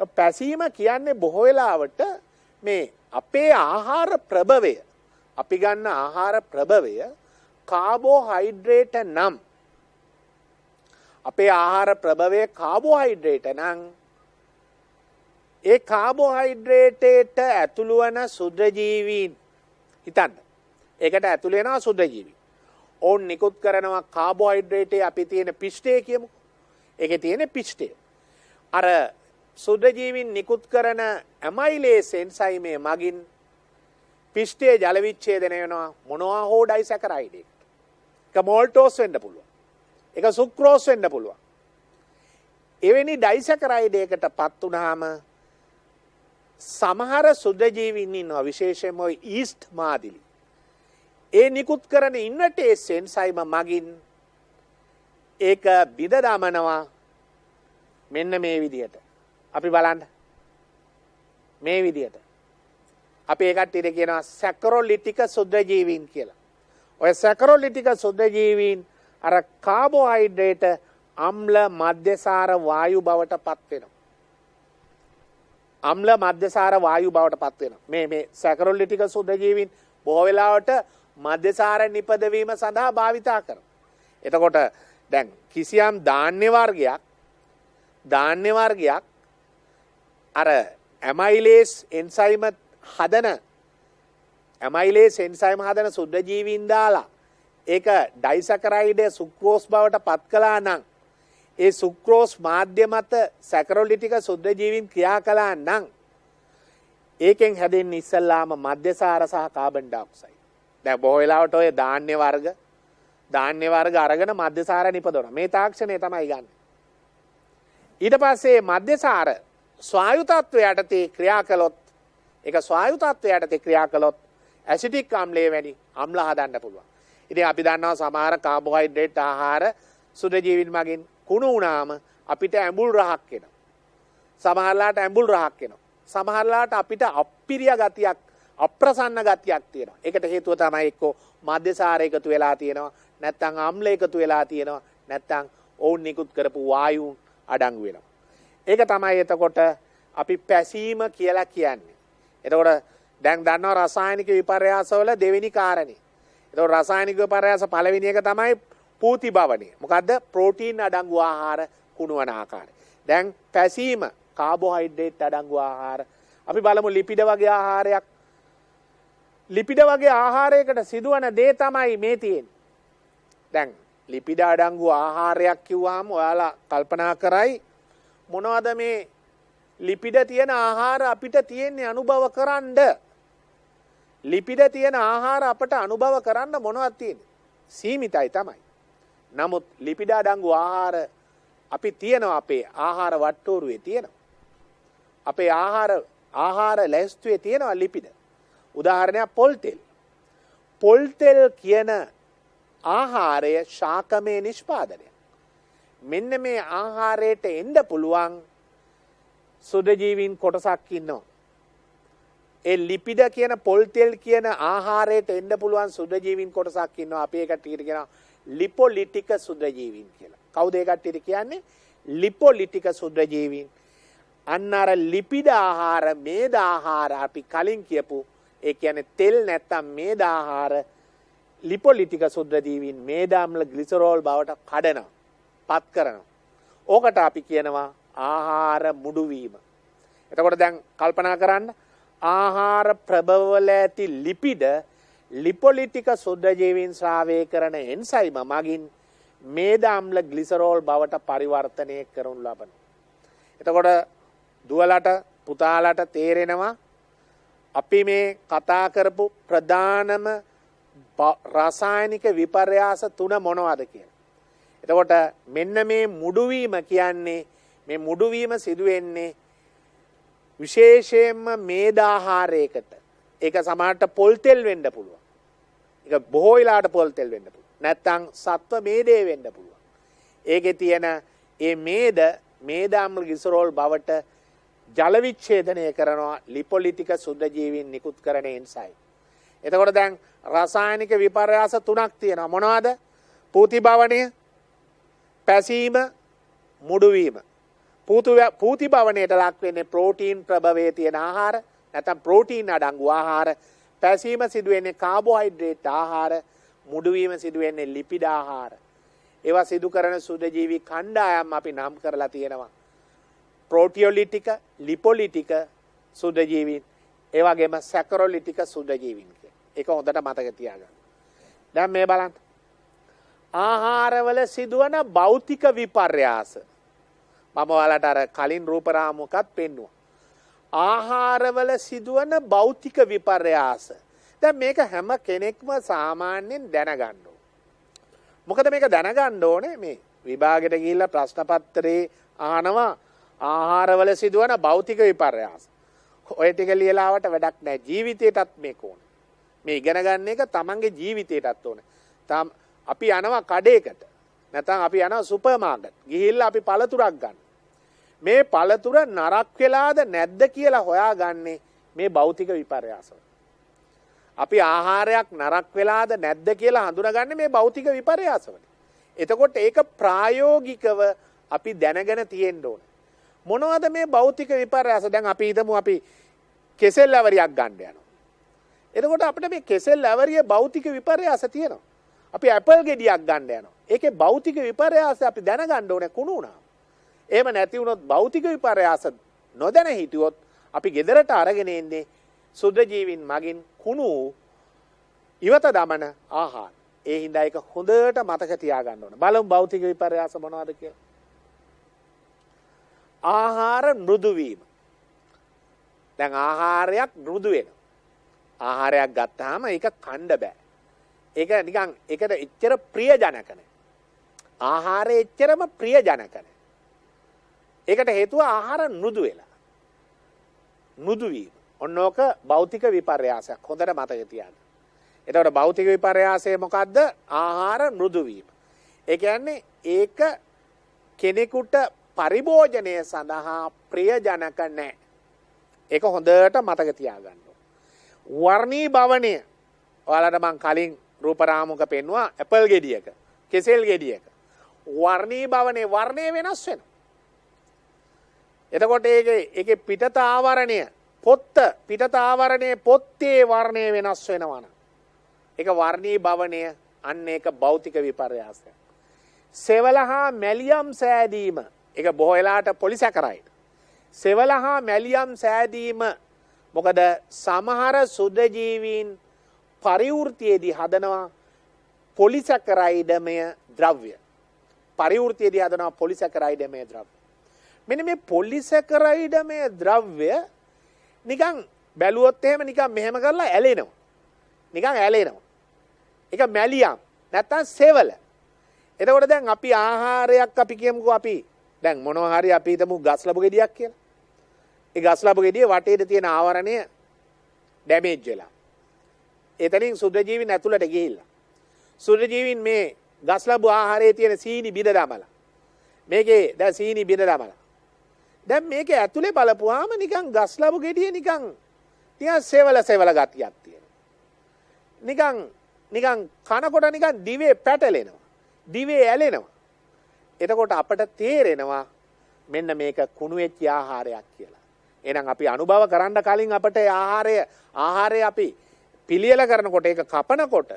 පැසීම කියන්නේ බොහෝ වෙලාවට මේ අපේ ආහාර ප්‍රභවය අපි ගන්න ආහාර ප්‍රභවය කාබෝහයිඩ්‍රේට නම් අපේ ආහාර ප්‍රභවය කාබෝහයිඩ්‍රේට නම් ඒ කාබෝහයිඩ්‍රේටයට ඇතුළු වන සුද්ධජීවීන් හිතන්න. ඒකට ඇතුළු වෙනවා සුද්ධජීවී. ඕන් නිකුත් කරනවා කාබෝහයිඩ්‍රේටේ අපි තියෙන පිෂ්ඨය කියමු. ඒකේ තියෙන පිෂ්ඨය. අර සුද්ධජීවීන් නිකුත් කරන ඇමයිලේස් එන්සයිමේ මගින් පිෂ්ඨයේ ජල විච්ඡේදනය වෙනවා මොනවා හෝ ඩයිසැකරයිඩ් එකට. ඒක මෝල්ටෝස් වෙන්න පුළුවන්. ඒක සුක්‍රෝස් වෙන්න පුළුවන්. එවැනි ඩයිසැකරයිඩ් එකටපත් වුනහම සමහර සුද්ධජීවීන් ඉන්නවා විශේෂයෙන්ම ඔය ඊස්ට් මාදිලි. ඒ නිකුත් කරන ඉන්වර්ටේස් එන්සයිම මගින් ඒක බිඳ දමනවා මෙන්න මේ විදිහට. අපි බලන්න. මේ විදිහට. අපි ඒකට ඉර කියනවා සැකරොලිටික සුද්ධජීවීන් කියලා. ඔය සැකරොලිටික සුද්ධජීවීන් අර කාබෝහයිඩ්‍රේට අම්ල මධ්‍යසාර වායු බවට පත් වෙනවා. අම්ල මධ්‍යසාර වායු බවට පත් වෙනවා. මේ සැකරොලිටික සුද්ධජීවීන් බොහෝ වෙලාවට මධ්‍යසාර නිපදවීම සඳහා භාවිතා කරනවා. එතකොට දැන් කිසියම් ධාන්‍ය වර්ගයක් අර ඇමයිලේස් එන්සයිම හදන සුද්ධජීවීන් දාලා ඒක ඩයිසැකරයිඩ් සුක්‍රෝස් බවට පත් කළා නම් ඒ සුක්‍රෝස් මාධ්‍ය මත සැකරොලිටික සුද්ධජීවීන් ක්‍රියා කළා නම් ඒකෙන් හැදෙන්නේ ඉස්සල්ලාම මධ්‍යසාර සහ කාබන් ඩයොක්සයිඩ්. දැන් බොහෝ වෙලාවට ඔය ධාන්‍ය වර්ග අරගෙන මධ්‍යසාර නිපදවනවා. මේ තාක්ෂණය තමයි ගන්න. ඊට පස්සේ මධ්‍යසාර ස්වායු තත්ත්වය යටතේ ක්‍රියා කළොත් ඇසිටික් අම්ලයේ වැනි අම්ල හදන්න පුළුවන්. ඉතින් අපි දන්නවා සමහර කාබෝහයිඩ්‍රේට් ආහාර සුද්ධජීවීන් මගින් කුණු වුණාම අපිට ඇඹුල් රහක් එනවා. සමහරලාට ඇඹුල් රහක් එනවා. සමහරලාට අපිට අප්පිරිය ගතියක්, අප්‍රසන්න ගතියක් තියෙනවා. ඒකට හේතුව තමයි එක්කෝ මධ්‍යසාර එකතු වෙලා තියෙනවා, නැත්නම් අම්ල එකතු වෙලා තියෙනවා, නැත්නම් ඕන් නිකුත් කරපු වායු අඩංගු වෙනවා. ඒක තමයි එතකොට අපි පැසීම කියලා කියන්නේ. එතකොට දැන් දන්නවා රසායනික විපර්යාසවල දෙවෙනි කාරණේ. එතකොට රසායනික විපර්යාස පළවෙනි එක තමයි පූති භවණය. මොකද්ද? ප්‍රෝටීන් අඩංගු ආහාර කුණුවන ආකාරය. දැන් පැසීම කාබෝහයිඩ්‍රේට් අඩංගු ආහාර. අපි බලමු ලිපිඩ වගේ ආහාරයක්. ලිපිඩ වගේ ආහාරයකට සිදුවන දේ තමයි මේ තියෙන්නේ. දැන් ලිපිඩ අඩංගු ආහාරයක් කිව්වහම ඔයාලා කල්පනා කරයි මොනවද මේ ලිපිඩ තියෙන ආහාර අපිට තියෙන්නේ අනුභව කරන්න. ලිපිඩ තියෙන ආහාර අපට අනුභව කරන්න මොනවද තියෙන්නේ? සීමිතයි තමයි. නමුත් ලිපිඩ අඩංගු ආහාර අපි තියෙනවා අපේ ආහාර වට්ටෝරුවේ තියෙනවා. අපේ ආහාර ලැස්තුවේ තියෙනවා ලිපිඩ. උදාහරණයක් පොල් තෙල්. පොල් තෙල් කියන ආහාරය ශාකමය නිෂ්පාදනය. මෙන්න මේ ආහාරයට එන්න පුළුවන් සුදජීවීන් කොටසක් ඉන්නවා. ඒ ලිපිඩ කියන පොල් තෙල් කියන ආහාරයට එන්න පුළුවන් සුදජීවීන් කොටසක් ඉන්නවා. අපි ඒකට කියනවා ලිපොලිටික සුදජීවීන් කියලා. කවුද ඒ කට්ටියට කියන්නේ? ලිපොලිටික සුදජීවීන්. අන්න අර ලිපිඩ ආහාර, මේද ආහාර අපි කලින් කියපු ඒ කියන්නේ තෙල් නැත්තම් මේද ආහාර ලිපොලිටික සුදජීවීන් මේදාම්ල ග්ලිසරෝල් බවට කඩනවා, පත් කරනවා. ඕකට අපි කියනවා ආහාර මුඩු වීම. එතකොට දැන් කල්පනා කරන්න ආහාර ප්‍රභවවල ඇති ලිපිඩ ලිපොලිටික සුද්ධජීවීන් ශ්‍රාවය කරන එන්සයිම මගින් මේද අම්ල ග්ලිසරෝල් බවට පරිවර්තනය කරනු ලබනවා. එතකොට දුවලට පුතාලට තේරෙනවා අපි මේ කතා කරපු ප්‍රධානම රසායනික විපර්යාස 3 මොනවද කියලා. එතකොට මෙන්න මේ මුඩුවීම කියන්නේ මේ මුඩුවීම සිදුවෙන්නේ විශේෂයෙන්ම මේද ආහාරයකට. ඒක සමහරට පොල් තෙල් වෙන්න පුළුවන්. ඒක බොහෝ වෙලාවට පොල් තෙල් වෙන්න පුළුවන්. නැත්නම් සත්ව මේදේ වෙන්න පුළුවන්. ඒකේ තියෙන මේ මේද අම්ල ග්ලිසරෝල් බවට ජල විච්ඡේදනය කරනවා ලිපොලිටික සුද්ධජීවීන් නිකුත් කරන එන්සයිම්. එතකොට දැන් රසායනික විපර්යාස 3ක් තියෙනවා. මොනවද? පූතිභවණය, පැසීම, මුඩුවීම. පූතිභවණයට ලක් වෙන්නේ ප්‍රෝටීන් ප්‍රභවයේ තියෙන ආහාර, නැත්නම් ප්‍රෝටීන් අඩංගු ආහාර. පැසීම සිදුවෙන්නේ කාබෝහයිඩ්‍රේට් ආහාර, මුඩුවීම සිදුවෙන්නේ ලිපිඩ ආහාර. ඒවා සිදු කරන සුද්ධජීවී කණ්ඩායම් අපි නම් කරලා තියෙනවා. ප්‍රෝටියොලිටික, ලිපොලිටික සුද්ධජීවීන්, ඒ වගේම සැකරොලිටික සුද්ධජීවීන් කියලා. ඒක හොඳට මතක තියාගන්න. දැන් මේ බලන්න. ආහාරවල සිදුවන භෞතික විපර්යාස. මම ඔයාලට අර කලින් රූප රාමුවකත් පෙන්නුවා. ආහාරවල සිදුවන භෞතික විපර්යාස. දැන් මේක හැම කෙනෙක්ම සාමාන්‍යයෙන් දැනගන්න ඕන. මොකද මේක දැනගන්න ඕනේ මේ විභාගෙට ගිහිල්ලා ප්‍රශ්න පත්‍රයේ අහනවා ආහාරවල සිදුවන භෞතික විපර්යාස. ඔය ටික ලියලාවට වැඩක් නැහැ. ජීවිතේටත් මේක ඕනේ. මේ ඉගෙන ගන්න එක තමන්ගේ ජීවිතේටත් ඕනේ. අපි යනවා කඩේකට. නැත්නම් අපි යනවා සුපර් මාකට්. ගිහිල්ලා අපි පළතුරක් ගන්න. මේ පළතුර නරක් වෙලාද නැද්ද කියලා හොයාගන්නේ මේ භෞතික විපර්යාස. අපි ආහාරයක් නරක් වෙලාද නැද්ද කියලා හඳුනාගන්නේ මේ භෞතික විපර්යාසවල. එතකොට ඒක ප්‍රායෝගිකව අපි දැනගෙන තියෙන්න ඕනේ. මොනවද මේ භෞතික විපර්යාස? දැන් අපි හිතමු අපි කෙසෙල් ඇවරියක් ගන්න යනවා. එතකොට අපිට මේ කෙසෙල් ඇවරියේ භෞතික විපර්යාස තියෙනවා. අපි ඇපල් ගෙඩියක් ගන්න යනවා. ඒකේ භෞතික විපර්යාස අපි දැනගන්න ඕනේ කුණු වුණා. එහෙම නැති වුණොත් භෞතික විපර්යාස නොදැන හිටියොත් අපි ගෙදරට අරගෙන එන්නේ සුද්ධජීවීන් මගින් කුණු ඉවත දමන ආහාර. ඒ හින්දා ඒක හොඳට මතක තියාගන්න ඕන. බලමු භෞතික විපර්යාස මොනවද කියලා. ආහාර මෘදු වීම. දැන් ආහාරයක් මෘදු වෙනවා. ආහාරයක් ගත්තාම ඒක කන්න බෑ. ඒක නිකන් ඒකට එච්චර ප්‍රියජනක නැහැ. ආහාරය එච්චරම ප්‍රියජනක නැහැ. ඒකට හේතුව ආහාර මෘදු වෙලා. මෘදු වීම. ඔන්නෝක භෞතික විපර්යාසයක්. හොඳට මතක තියාගන්න. එතකොට භෞතික විපර්යාසය මොකද්ද? ආහාර මෘදු වීම. ඒ කියන්නේ ඒක කෙනෙකුට පරිභෝජනය සඳහා ප්‍රියජනක නැහැ. ඒක හොඳට මතක තියාගන්න. වර්ණී භවණය. ඔයාලට මං කලින් රූප රාමුක පෙන්නුවා ඇපල් ගෙඩියක, කෙසෙල් ගෙඩියක. වර්ණී භවණේ වර්ණය වෙනස් වෙනවා. එතකොට ඒකේ පිටත ආවරණය, පිටත ආවරණයේ පොත්තේ වර්ණය වෙනස් වෙනවා නම් ඒක වර්ණී භවණය. අන්න ඒක භෞතික විපර්යාසයක්. සෙවල හා මැලියම් සෑදීම. ඒක බොහෝ වෙලාවට පොලිසැකරයිඩ්. සෙවල හා මැලියම් සෑදීම. මොකද සමහර සුද්ධජීවීන් පරිවෘතියේදී හදනවා පොලිසැකරයිඩමය ද්‍රව්‍ය. පරිවෘතියේදී හදනවා පොලිසැකරයිඩමය ද්‍රව්‍ය. මෙන්න මේ පොලිසැකරයිඩමය ද්‍රව්‍ය නිකන් බැලුවොත් එහෙම නිකන් මෙහෙම කරලා ඇලෙනවා. නිකන් ඇලෙනවා. ඒක මැලියම් නැත්තම් සෙවල. එතකොට දැන් අපි ආහාරයක් අපි කියමුකෝ අපි දැන් මොනවා හරි අපි හිතමු ගස් ලැබු ගෙඩියක් කියලා. ඒ ගස් ලැබු ගෙඩියේ වටේට තියෙන ආවරණය ඩැමේජ් වෙලා. එතනින් සුද්ධජීවීන් ඇතුළට ගිහිල්ලා. සුද්ධජීවීන් මේ ගස් ලැබු ආහාරයේ තියෙන සීනි බිඳ දමලා. මේකේ දැන් සීනි බිඳ දමලා. දැන් මේක ඇතුලේ බලපුවාම නිකන් ගස් ලැබු ගෙඩිය නිකන් සෙවල ගතියක් තියෙනවා. නිකන් කනකොට නිකන් දිවේ පැටලෙනවා. දිවේ ඇලෙනවා. එතකොට අපට තේරෙනවා මෙන්න මේක කුණු වෙච්ච ආහාරයක් කියලා. එහෙනම් අපි අනුභව කරන්න කලින් අපට ආහාරය අපි පිළියෙල කරනකොට ඒක කපනකොට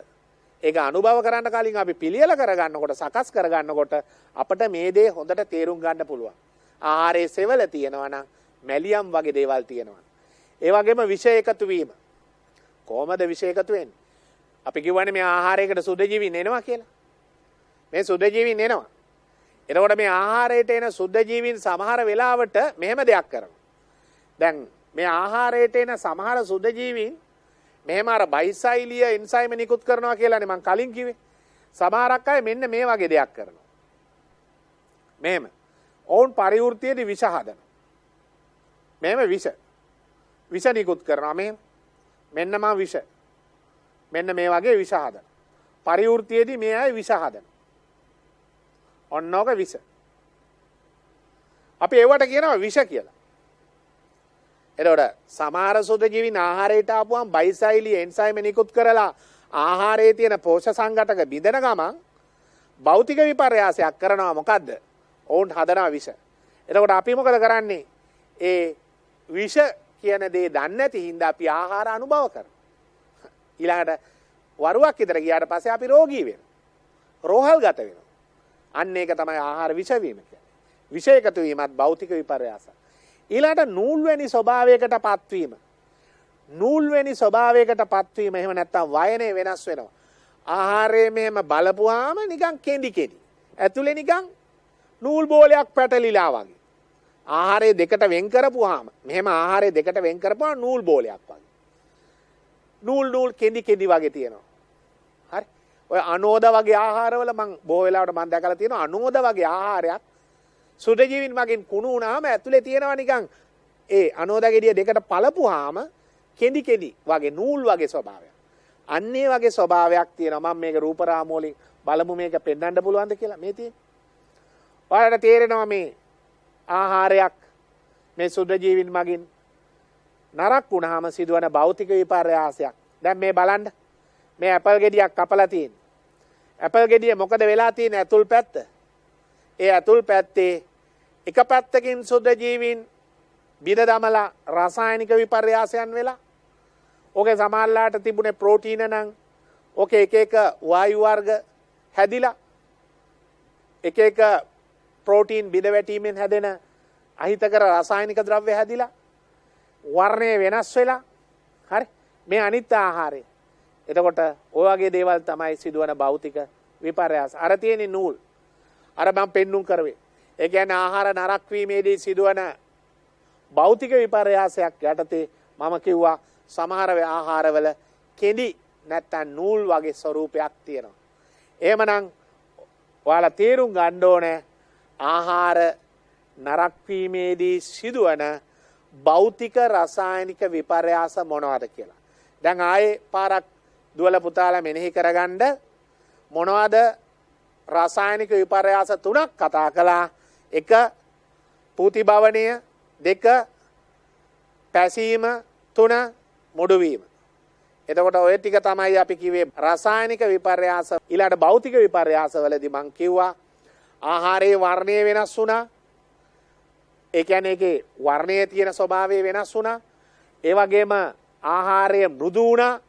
ඒක අනුභව කරන්න කලින් අපි පිළියෙල කරගන්නකොට සකස් කරගන්නකොට අපට මේ දේ හොඳට තේරුම් ගන්න පුළුවන්. ආහාරයේ සෙවල තියෙනවා නම් මැලියම් වගේ දේවල් තියෙනවා. ඒ වගේම විෂ එකතු වීම. කොහොමද විෂ එකතු වෙන්නේ? අපි කියවනේ මේ ආහාරයකට සුද්ධජීවීන් එනවා කියලා. මේ සුද්ධජීවීන් එනවා. එතකොට මේ ආහාරයට එන සුද්ධජීවීන් සමහර වෙලාවට මෙහෙම දෙයක් කරනවා. දැන් මේ ආහාරයට එන සමහර සුද්ධජීවීන් මෙහෙම අර බයිසයිලිය එන්සයිම නිකුත් කරනවා කියලානේ මම කලින් කිව්වේ. සමහරක් අය මෙන්න මේ වගේ දෙයක් කරනවා. මෙහෙම. ඔවුන් පරිවෘත්තියේදී විෂ හදනවා. මෙහෙම විෂ නිකුත් කරනවා මෙහෙම. මෙන්න මම විෂ. මෙන්න මේ වගේ විෂ හදනවා. පරිවෘත්තියේදී මේ අය විෂ හදනවා. ඔන්නෝක විෂ. අපි ඒවට කියනවා විෂ කියලා. එතකොට සමහර සුද්ධජීවීන් ආහාරයට ආපුවම බයිසයිලි එන්සයිම නිකුත් කරලා ආහාරයේ තියෙන පෝෂක සංඝටක බිඳෙන ගමන් භෞතික විපර්යාසයක් කරනවා. මොකද්ද? ඔවුන් හදනවා විෂ. එතකොට අපි මොකද කරන්නේ? ඒ විෂ කියන දේ දන්නේ නැති හින්දා අපි ආහාර අනුභව කරනවා. ඊළඟට වරුවක් විතර ගියාට පස්සේ අපි රෝගී වෙනවා. රෝහල්ගත වෙනවා. අන්න ඒක තමයි ආහාර විෂ වීම කියන්නේ. විෂ එකතු වීමත් භෞතික විපර්යාසය. ඊළඟට නූල් වැනි ස්වභාවයකට පත්වීම. නූල් වැනි ස්වභාවයකට පත්වීම එහෙම නැත්නම් වයනේ වෙනස් වෙනවා. ආහාරයේ මෙහෙම බලපුවාම නිකන් කෙඳි. ඇතුලේ නිකන් නූල් බෝලයක් පැටලිලා වගේ. ආහාරයේ දෙකට වෙන් කරපුවාම මෙහෙම ආහාරයේ දෙකට වෙන් කරපුවාම නූල් බෝලයක් වගේ. නූල් කෙඳි වගේ තියෙනවා. හරි. ඔය අනෝද වගේ ආහාරවල මම බොහෝ වෙලාවට මම දැකලා තියෙනවා අනෝද වගේ ආහාරයක් සුද්ධජීවීන් මගෙන් කුණු වුණාම ඇතුලේ තියෙනවා නිකන් ඒ අනෝද ගෙඩිය දෙකට පළපුවාම කෙඳි වගේ නූල් වගේ ස්වභාවයක්. අන්න ඒ වගේ ස්වභාවයක් තියෙනවා. මම මේක රූපරාම වලින් බලමු මේක පෙන්වන්න පුළුවන්ද කියලා. මේ තියෙන්නේ. ඔයාලට තේරෙනවා මේ ආහාරයක් මේ සුද්ධජීවීන් මගින් නරක් වුණාම සිදුවන භෞතික විපර්යාසයක්. දැන් මේ බලන්න. මේ ඇපල් ගෙඩියක් කපලා තියෙන්නේ. ඇපල් ගෙඩිය මොකද වෙලා තියෙන්නේ ඇතුල් පැත්ත? ඒ ඇතුල් පැත්තේ එක පැත්තකින් සුද්ධජීවීන් බිඳ දමලා රසායනික විපර්යාසයන් වෙලා ඕකේ සමහරලාට තිබුණේ ප්‍රෝටීන නම් ඕකේ එක වායු වර්ග හැදිලා එක ප්‍රෝටීන් බිඳ වැටීමෙන් හැදෙන අහිතකර රසායනික ද්‍රව්‍ය හැදිලා වර්ණය වෙනස් වෙලා හරි මේ අනිත් ආහාරය. එතකොට ඔය වගේ දේවල් තමයි සිදුවන භෞතික විපර්යාස. අර තියෙන නූල් අර මම පෙන්눔 කරුවේ. ඒ කියන්නේ ආහාර නරක් වීමේදී සිදුවන භෞතික විපර්යාසයක් යටතේ මම කිව්වා සමහර ආහාරවල කෙඳි නැත්තම් නූල් වගේ ස්වරූපයක් තියෙනවා. එහෙමනම් ඔයාලා තේරුම් ගන්න ඕනේ ආහාර නරක් වීමේදී සිදුවන භෞතික රසායනික විපර්යාස මොනවද කියලා. දැන් ආයේ පාරක් දුවලා පුතාලා මෙනෙහි කරගන්න මොනවද රසායනික විපර්යාස තුනක් කතා කළා. එක පූතිභවනය, දෙක පැසීම, තුන මුඩුවීම. එතකොට ඔය ටික තමයි අපි කිව්වේ රසායනික විපර්යාස. ඊළඟ භෞතික විපර්යාස වලදී මම කිව්වා ආහාරයේ වර්ණය වෙනස් වුණා. ඒ කියන්නේ ඒකේ වර්ණයේ තියෙන ස්වභාවය වෙනස් වුණා. ඒ වගේම ආහාරය මෘදු වුණා.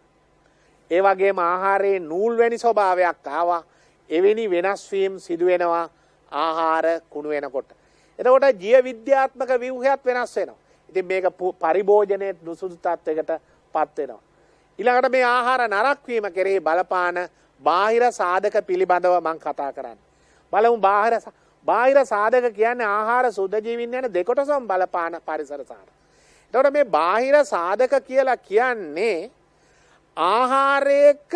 ඒ වගේම ආහාරයේ නූල් වැනි ස්වභාවයක් ආවා. එවැනි වෙනස් වීම සිදු වෙනවා ආහාර කුණු වෙනකොට. එතකොට ජීව විද්‍යාත්මක ව්‍යුහයත් වෙනස් වෙනවා. ඉතින් මේක පරිභෝජනයේ නුසුදුසු තත්යකට පත් වෙනවා. ඊළඟට මේ ආහාර නරක් වීම කෙරෙහි බලපාන බාහිර සාධක පිළිබඳව මම කතා කරන්නේ. බලමු බාහිර සාධක කියන්නේ ආහාර සුද්ධජීවීන් යන දෙකොටසම බලපාන පරිසර සාධක. එතකොට මේ බාහිර සාධක කියලා කියන්නේ ආහාරයකට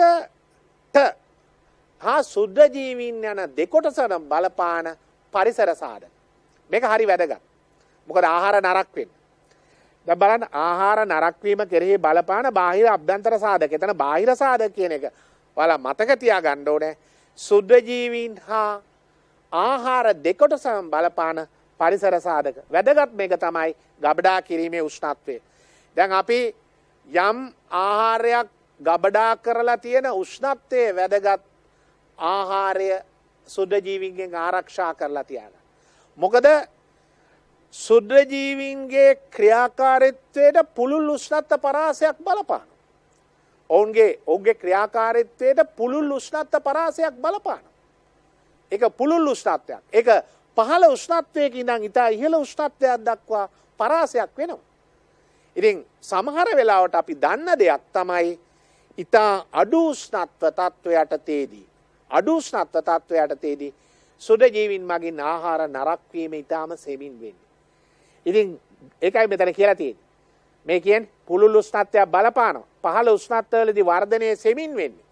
හා සුද්ධජීවීන් යන දෙකොටසම බලපාන පරිසර සාධක. මේක හරි වැදගත්. මොකද ආහාර නරක් වෙන්නේ. දැන් බලන්න ආහාර නරක් වීම කෙරෙහි බලපාන බාහිර අභ්‍යන්තර සාධක. එතන බාහිර සාධක කියන එක ඔයාලා මතක තියාගන්න ඕනේ. සුද්ධජීවීන් හා ආහාර දෙකට සම බලපාන පරිසර සාධක. වැදගත් මේක තමයි ගබඩා කිරීමේ උෂ්ණත්වය. දැන් අපි යම් ආහාරයක් ගබඩා කරලා තියෙන උෂ්ණත්වයේ වැදගත් ආහාරය සුද්ධජීවීන්ගෙන් ආරක්ෂා කරලා තියාගන්න. මොකද සුද්ධජීවීන්ගේ ක්‍රියාකාරීත්වයට පුළුල් උෂ්ණත්ව පරාසයක් බලපාන. ඔවුන්ගේ ක්‍රියාකාරීත්වයට පුළුල් උෂ්ණත්ව පරාසයක් බලපාන. ඒක පුළුල් උෂ්ණත්වයක්. ඒක පහළ උෂ්ණත්වයක ඉඳන් ඉතා ඉහළ උෂ්ණත්වයක් දක්වා පරාසයක් වෙනවා. ඉතින් සමහර වෙලාවට අපි දන්න දෙයක් තමයි ඉතා අඩු උෂ්ණත්ව තත්ත්වයටදී සුද්ධජීවීන් මගින් ආහාර නරක් වීම ඉතාම සෙමින් වෙන්නේ. ඉතින් ඒකයි මෙතන කියලා තියෙන්නේ. මේ කියන්නේ පුළුල් උෂ්ණත්වයක් බලපානවා. පහළ උෂ්ණත්වවලදී වර්ධනය සෙමින් වෙන්නේ.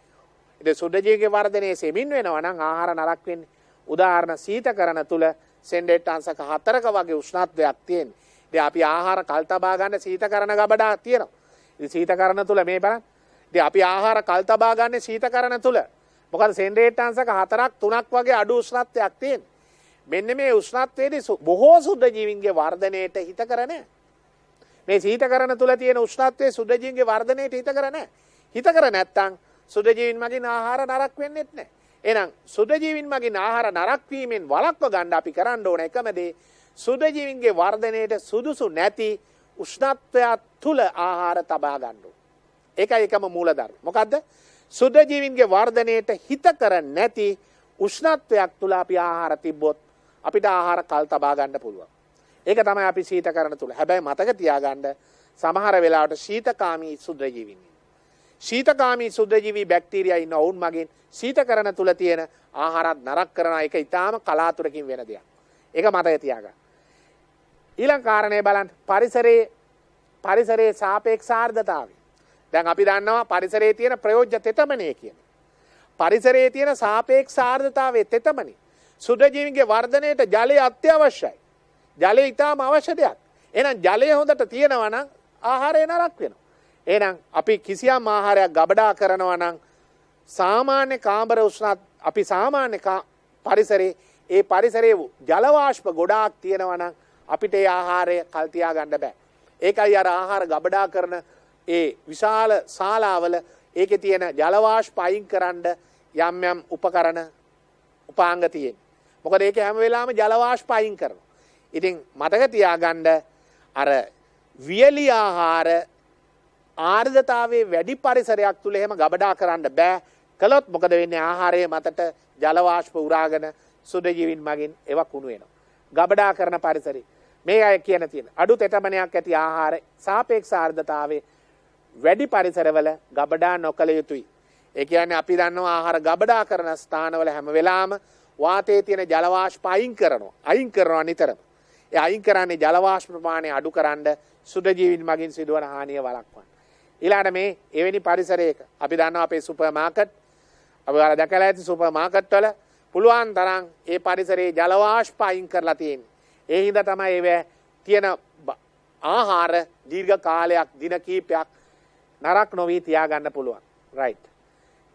ඉතින් සුද්ධජීවීන්ගේ වර්ධනය සෙමින් වෙනවා නම් ආහාර නරක් වෙන්නේ. උදාහරණ සීතකරණ තුල සෙන්ඩිග්‍රේඩ් අංශක 4ක වගේ උෂ්ණත්වයක් තියෙනවා. ඉතින් අපි ආහාර කල් තබා ගන්න සීතකරණ ගබඩා තියෙනවා. ඉතින් සීතකරණ තුල මේ බලන්න. ඉතින් අපි ආහාර කල් තබා ගන්න සීතකරණ තුල. මොකද සෙන්ඩිග්‍රේඩ් අංශක 4ක් 3ක් වගේ අඩු උෂ්ණත්වයක් තියෙනවා. මෙන්න මේ උෂ්ණත්වයේදී බොහෝ සුද්ධජීවීන්ගේ වර්ධනයට හිතකර නැහැ. මේ සීතකරණ තුල තියෙන උෂ්ණත්වයේ සුද්ධජීවීන්ගේ වර්ධනයට හිතකර නැහැ. හිතකර නැත්තම් සුද්ධජීවීන් මගින් ආහාර නරක වෙන්නේ නැහැ. එහෙනම් සුද්ධජීවීන් මගින් ආහාර නරක වීමෙන් වළක්ව ගන්න අපි කරන්න ඕන එකම දේ සුද්ධජීවීන්ගේ වර්ධනයට සුදුසු නැති උෂ්ණත්වයක් තුල ආහාර තබා ගන්න ඕන. ඒකයි එකම මූලධර්ම. මොකද්ද? සුද්ධජීවීන්ගේ වර්ධනයට හිතකර නැති උෂ්ණත්වයක් තුල අපි ආහාර තිබ්බොත් අපිට ආහාර කල් තබා ගන්න පුළුවන්. ඒක තමයි අපි සීතකරණ තුල. හැබැයි මතක තියාගන්න සමහර වෙලාවට ශීතකාමී සුද්ධජීවීන්. ශීතකාමී සුද්ධජීවී බැක්ටීරියා ඉන්න ඔවුන් මගින් ශීතකරණ තුල තියෙන ආහාරත් නරක කරන එක ඊටාම කලාතුරකින් වෙන දෙයක්. ඒක මතක තියාගන්න. ඊළඟ කාරණේ බලන්න පරිසරයේ සාපේක්ෂ ආර්ද්‍රතාවය. දැන් අපි දන්නවා පරිසරයේ තියෙන ප්‍රයෝජ්‍ය තෙතමනය කියන. පරිසරයේ තියෙන සාපේක්ෂ ආර්ද්‍රතාවයේ තෙතමනය. සුද්ධජීවීන්ගේ වර්ධනයට ජලය අත්‍යවශ්‍යයි. ජලය ඉතාම අවශ්‍ය දෙයක්. එහෙනම් ජලය හොඳට තියෙනවා නම් ආහාරය නරක වෙනවා. එහෙනම් අපි කිසියම් ආහාරයක් ගබඩා කරනවා නම් සාමාන්‍ය කාමර උෂ්ණත් අපි සාමාන්‍ය පරිසරයේ ඒ පරිසරයේ ජල වාෂ්ප ගොඩාක් තියෙනවා නම් අපිට ඒ ආහාරය කල් තියා ගන්න බෑ. ඒකයි අර ආහාර ගබඩා කරන ඒ විශාල ශාලාවල ඒකේ තියෙන ජල වාෂ්ප අයින් කරන්න යම් උපකරණ උපාංග තියෙනවා. මොකද ඒක හැම වෙලාවෙම ජල වාෂ්ප අයින් කරනවා. ඉතින් මතක තියාගන්න අර වියලි ආහාර ආර්ද්‍රතාවයේ වැඩි පරිසරයක් තුල එහෙම ගබඩා කරන්න බෑ. කළොත් මොකද වෙන්නේ? ආහාරයේ මතට ජල වාෂ්ප උරාගෙන සුද්ධජීවීන් මගින් ඒවා කුණු වෙනවා. ගබඩා කරන පරිසරය මේ අය කියන තියෙන අඩු තෙතමනයක් ඇති ආහාර සාපේක්ෂ ආර්ද්‍රතාවයේ වැඩි පරිසරවල ගබඩා නොකළ යුතුයි. ඒ කියන්නේ අපි දන්නවා ආහාර ගබඩා කරන ස්ථානවල හැම වෙලාවෙම වාතයේ තියෙන ජල වාෂ්ප අයින් කරනවා නිතරම. ඒ අයින් කරන්නේ ජල වාෂ්ප ප්‍රමාණය අඩු කරන්න සුද්ධජීවීන් මගින් සිදුවන හානිය වළක්වන්න. ඊළඟට මේ එවැනි පරිසරයක අපි දන්නවා අපේ සුපර් මාකට් අපි වල දැකලා ඇති සුපර් මාකට් වල පුළුවන් තරම් ඒ පරිසරයේ ජල වාෂ්ප අයින් කරලා තියෙන්නේ. ඒ හින්දා තමයි ඒව තියෙන ආහාර දීර්ඝ කාලයක් දින කීපයක් නරක නොවි තියාගන්න පුළුවන්. රයිට්.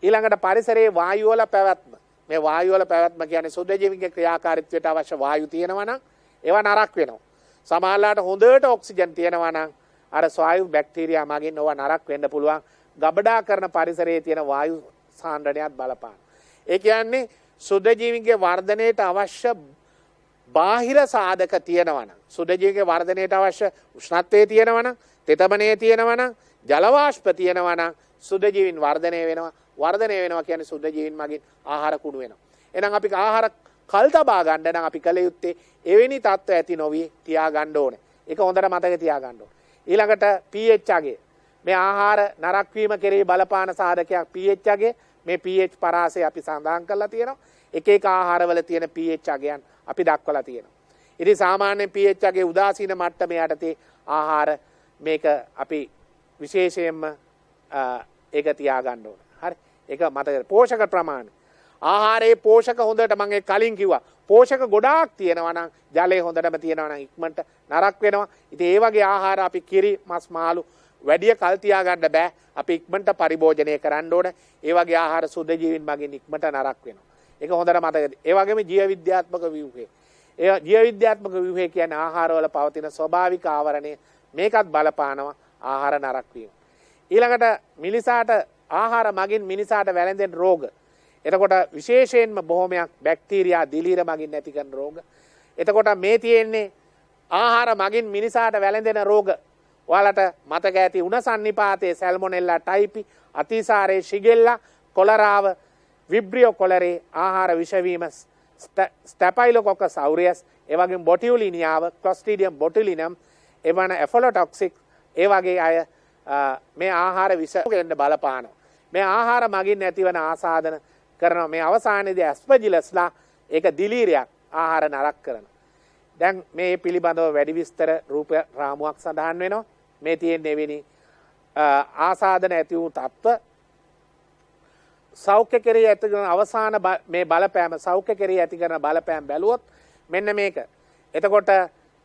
ඊළඟට පරිසරයේ වායු වල පැවැත්ම. මේ වායු වල පැවැත්ම කියන්නේ සුද්ධජීවීන්ගේ ක්‍රියාකාරීත්වයට අවශ්‍ය වායු තියෙනවා නම් ඒවා නරක වෙනවා. සමහරලාට හොඳට ඔක්සිජන් තියෙනවා නම් අර ස්වායු බැක්ටීරියා මගින් ඕවා නරක වෙන්න පුළුවන්. ගබඩා කරන පරිසරයේ තියෙන වායු සාන්ද්‍රණයත් බලපාන. ඒ කියන්නේ සුද්ධජීවීන්ගේ වර්ධනයට අවශ්‍ය බාහිර සාධක තියෙනවා නම් සුද්ධජීවීන්ගේ වර්ධනයට අවශ්‍ය උෂ්ණත්වයේ තියෙනවා නම් තෙතමනයේ තියෙනවා නම් ජල වාෂ්ප තියෙනවා නම් සුද්ධජීවීන් වර්ධනය වෙනවා කියන්නේ සුද්ධජීවීන් මගින් ආහාර කුණු වෙනවා. එහෙනම් අපි ආහාර කල් තබා ගන්න නම් අපි කල යුත්තේ එවැනි තත්ත්ව ඇති නොවි තියා ගන්න ඕනේ. ඒක හොඳට මතක තියා ගන්න ඕනේ. ඊළඟට pH අගය. මේ ආහාර නරක වීම කෙරෙහි බලපාන සාධකයක් pH අගය. මේ pH පරාසය අපි සඳහන් කරලා තියෙනවා. එක ආහාරවල තියෙන pH අගයන් අපි දක්වලා තියෙනවා. ඉතින් සාමාන්‍ය pH අගයේ උදාසීන මට්ටම යටතේ ආහාර මේක අපි විශේෂයෙන්ම ඒක තියා ගන්න ඕන. හරි. ඒක මතක පෝෂක ප්‍රමාණය. ආහාරයේ පෝෂක හොඳට මම ඒ කලින් කිව්වා. පෝෂක ගොඩාක් තියෙනවා නම් ජලය හොඳටම තියෙනවා නම් ඉක්මනට නරක වෙනවා. ඉතින් ඒ වගේ ආහාර අපි කිරි මස් මාළු වැඩි කල් තියා ගන්න බෑ. අපි ඉක්මනට පරිභෝජනය කරන්න ඕන. ඒ වගේ ආහාර සුද්ධජීවීන් මගින් ඉක්මනට නරක වෙනවා. ඒක හොඳට මතකද. ඒ වගේම ජීව විද්‍යාත්මක ව්‍යුහය. ඒ ජීව විද්‍යාත්මක ව්‍යුහය කියන්නේ ආහාරවල පවතින ස්වභාවික ආවරණය මේකත් බලපානවා ආහාර නරක වීම. ඊළඟට මිනිසාට ආහාර මගින් මිනිසාට වැළඳෙන රෝග. එතකොට විශේෂයෙන්ම බොහොමයක් බැක්ටීරියා දිලීර මගින් නැති කරන රෝග. එතකොට මේ තියෙන්නේ ආහාර මගින් මිනිසාට වැළඳෙන රෝග. ඔයාලට මතක ඇති උණ සන්නිපාතයේ සැල්මොනෙල්ලා ටයිපි, අතිසාරයේ ශිගෙල්ලා, කොලරාව, විබ්‍රියෝ කොලරේ ආහාර විෂවීම, ස්ටැපයිලොකොකස් අවුරියස්, ඒ වගේම බොටියුලිනියාව, ක්ලොස්ට්‍රීඩියම් බොටුලිනම්, එවන ඇෆොලොටොක්සික්, ඒ වගේ අය මේ ආහාර විෂයෙන් බලපානවා. මේ ආහාර මගින් ඇතිවන ආසාදන කරනවා. මේ අවසානයේදී ඇස්පර්ජිලස්ලා ඒක දිලීරයක් ආහාර නරක කරනවා. දැන් මේ පිළිබඳව වැඩි විස්තර රූප රාමුවක් සඳහන් වෙනවා. මේ තියෙන්නේ එවැනි ආසාදන ඇති වූ තත්ත්ව සෞඛ්‍ය කෙරෙහි ඇති කරන අවසාන මේ බලපෑම සෞඛ්‍ය කෙරෙහි ඇති කරන බලපෑම බැලුවොත් මෙන්න මේක. එතකොට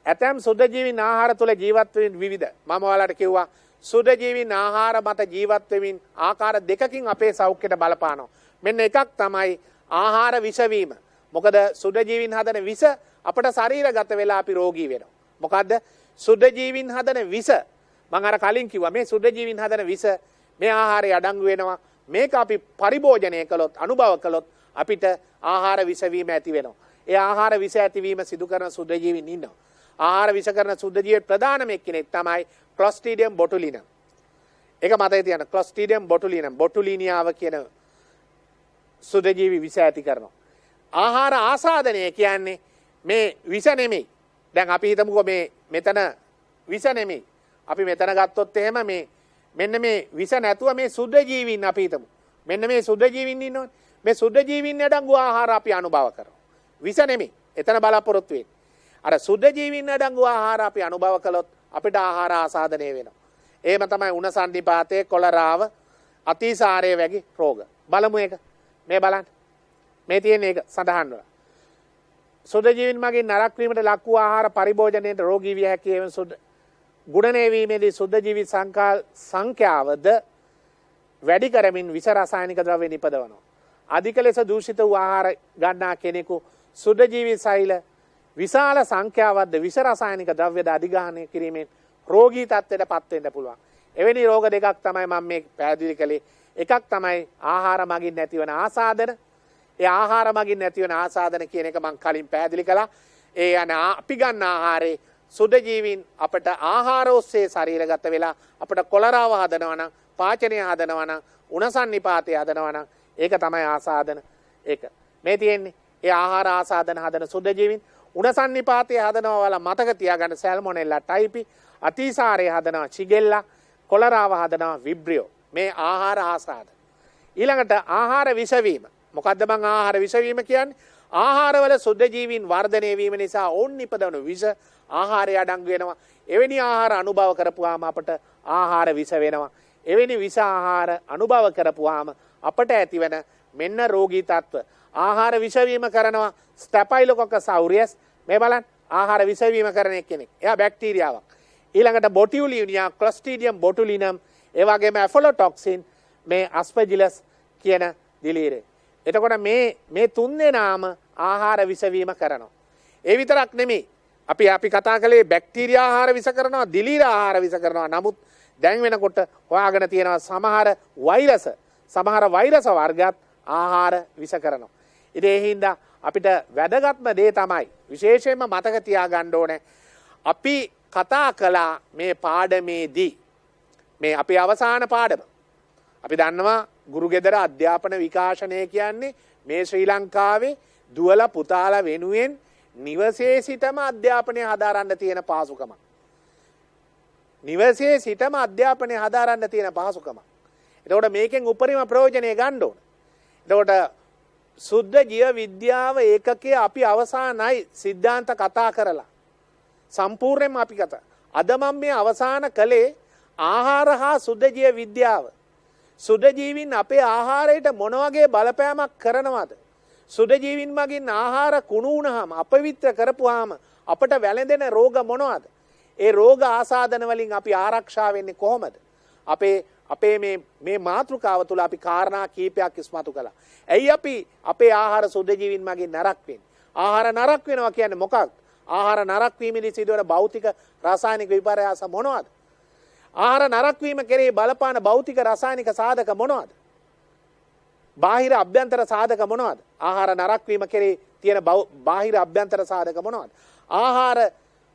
ඇතැම් සුද්ධජීවීන් ආහාර තුල ජීවත් වෙන විවිධ මම ඔයාලට කිව්වා සුද්ධජීවීන් ආහාර මත ජීවත් වෙමින් ආකාර දෙකකින් අපේ සෞඛ්‍යයට බලපානවා. මෙන්න එකක් තමයි ආහාර විෂ වීම. මොකද සුද්ධජීවීන් හදන විෂ අපට ශරීරගත වෙලා අපි රෝගී වෙනවා. මොකද්ද? සුද්ධජීවීන් හදන විෂ මම අර කලින් කිව්වා මේ සුද්ධජීවීන් හදන විෂ මේ ආහාරය අඩංගු වෙනවා. මේක අපි පරිභෝජනය කළොත් අනුභව කළොත් අපිට ආහාර විෂ වීම ඇති වෙනවා. ඒ ආහාර විෂ ඇතිවීම සිදු කරන සුද්ධජීවීන් ඉන්නවා. ආහාර විෂ කරන සුද්ධජීවී ප්‍රධානම එක්කෙනෙක් තමයි ක්ලොස්ට්‍රීඩියම් බොටුලිනම්. ඒක මතකයේ තියන්න ක්ලොස්ට්‍රීඩියම් බොටුලිනම් බොටුලිනියාව කියන සුද්ධජීවී විෂ ඇති කරනවා. ආහාර ආසාදනය කියන්නේ මේ විෂ නෙමෙයි. දැන් අපි හිතමුකෝ මෙතන විෂ නෙමෙයි. අපි මෙතන ගත්තොත් එහෙම මෙන්න මේ විෂ නැතුව මේ සුද්ධජීවීන් අපි හිතමු. මෙන්න මේ සුද්ධජීවීන් ඉන්නවනේ. මේ සුද්ධජීවීන් අඩංගු ආහාර අපි අනුභව කරනවා. විෂ නෙමෙයි. එතන බලාපොරොත්තු වෙන්නේ. අර සුද්ධජීවීන් අඩංගු ආහාර අපි අනුභව කළොත් අපිට ආහාර ආසාදනය වෙනවා. එහෙම තමයි උණ සන්නිපාතයේ කොලරාව, අතිසාරය වගේ රෝග. බලමු ඒක. මේ බලන්න. මේ තියෙන එක සඳහන් වෙලා. සුද්ධජීවීන් මගින් නරක වීමට ලක් වූ ආහාර පරිභෝජනයේට රෝගී විය හැකි එවන සුද්ධ ගුණණය වීමේදී සුද්ධජීවී සංඛ්‍යාවද වැඩි කරමින් විෂ රසායනික ද්‍රව්‍ය නිපදවනවා. අධික ලෙස දූෂිත වූ ආහාර ගන්නා කෙනෙකු සුද්ධජීවී සෛල විශාල සංඛ්‍යාවක්ද විෂ රසායනික ද්‍රව්‍යද අධිග්‍රහණය කිරීමෙන් රෝගී තත්ත්වයට පත් වෙන්න පුළුවන්. එවැනි රෝග දෙකක් තමයි මම මේ පැහැදිලි කළේ. එකක් තමයි ආහාර මගින් නැතිවන ආසාදන. ඒ ආහාර මගින් නැතිවන ආසාදන කියන එක මම කලින් පැහැදිලි කළා. ඒ අපි ගන්න ආහාරේ සුද්ධජීවීන් අපට ආහාර ඔස්සේ ශරීරගත වෙලා අපට කොලරාව හදනවා නම්, පාචනය හදනවා නම්, උණ සන්නිපාතය හදනවා නම් ඒක තමයි ආසාදන. ඒක මේ තියෙන්නේ. ඒ ආහාර ආසාදන හදන සුද්ධජීවීන් උණ සන්නිපාතය හදනවා වල මතක තියාගන්න සැල්මොනෙල්ලා ටයිපි, අතිසාරය හදනවා චිගෙල්ලා, කොලරාව හදනවා විබ්‍රියෝ. මේ ආහාර ආසාදන. ඊළඟට ආහාර විෂවීම. මොකද්ද මං ආහාර විෂවීම කියන්නේ? ආහාරවල සුද්ධජීවීන් වර්ධනය වීම නිසා ඕන් නිපදවන විෂ ආහාරය අඩංගු වෙනවා. එවැනි ආහාර අනුභව කරපුවාම අපට ආහාර විෂ වෙනවා. එවැනි විෂ ආහාර අනුභව කරපුවාම අපට ඇතිවන මෙන්න රෝගී තත්ත්ව. ආහාර විෂවීම කරනවා ස්ටැපයිලොකොකස් අවුරියස්. මේ බලන්න ආහාර විෂවීම කරන කෙනෙක්. එයා බැක්ටීරියාවක්. ඊළඟට බොටියුලිනියා, ක්ලොස්ට්‍රීඩියම් බොටුලිනම්, ඒ වගේම ඇෆොලොටොක්සින්, මේ ඇස්පර්ජිලස් කියන දිලීරය. එතකොට මේ තුන් දෙනාම ආහාර විෂවීම කරනවා. ඒ විතරක් නෙමෙයි. අපි කතා කළේ බැක්ටීරියා ආහාර විෂ කරනවා, දිලීර ආහාර විෂ කරනවා. නමුත් දැන් වෙනකොට හොයාගෙන තියෙනවා සමහර වෛරස වර්ගත් ආහාර විෂ කරනවා. ඉතින් ඒ හින්දා අපිට වැදගත්ම දේ තමයි විශේෂයෙන්ම මතක තියාගන්න ඕනේ. අපි කතා කළා මේ පාඩමේදී මේ අපේ අවසාන පාඩම. අපි දන්නවා ගුරු ගෙදර අධ්‍යාපන විකාශනය කියන්නේ මේ ශ්‍රී ලංකාවේ දුවල පුතාලා වෙනුවෙන් නිවසේ සිටම අධ්‍යාපනය හදාරන්න තියෙන පහසුකමක්. නිවසේ සිටම අධ්‍යාපනය හදාරන්න තියෙන පහසුකමක්. එතකොට මේකෙන් උපරිම ප්‍රයෝජනය ගන්න ඕන. එතකොට සුද්ධ ජීව විද්‍යාව ඒකකයේ අපි අවසානයි සිද්ධාන්ත කතා කරලා. සම්පූර්ණයෙන්ම අපි කතා. අද මම මේ අවසාන කළේ ආහාර හා සුද්ධ ජීව විද්‍යාව. සුද්ධජීවීන් අපේ ආහාරයට මොන වගේ බලපෑමක් කරනවද? සුද්ධජීවීන් මගින් ආහාර කුණු වුණාම අපවිත්‍ර කරපුවාම අපට වැළඳෙන රෝග මොනවද? ඒ රෝග ආසාදන වලින් අපි ආරක්ෂා වෙන්නේ කොහොමද? අපේ අපේ මේ මාතෘකාව තුළ අපි කාරණා කීපයක් ඉස්මතු කළා. ඇයි අපි අපේ ආහාර සුද්ධජීවීන් මගින් නරක වෙන්නේ? ආහාර නරක වෙනවා කියන්නේ මොකක්ද? ආහාර නරක වීමේදී සිදුවන භෞතික රසායනික විපර්යාස මොනවද? ආහාර නරක වීම කෙරෙහි බලපාන භෞතික රසායනික සාධක මොනවද? බාහිර අභ්‍යන්තර සාධක මොනවද? ආහාර නරක වීම කෙරෙහි තියෙන බාහිර අභ්‍යන්තර සාධක මොනවද? ආහාර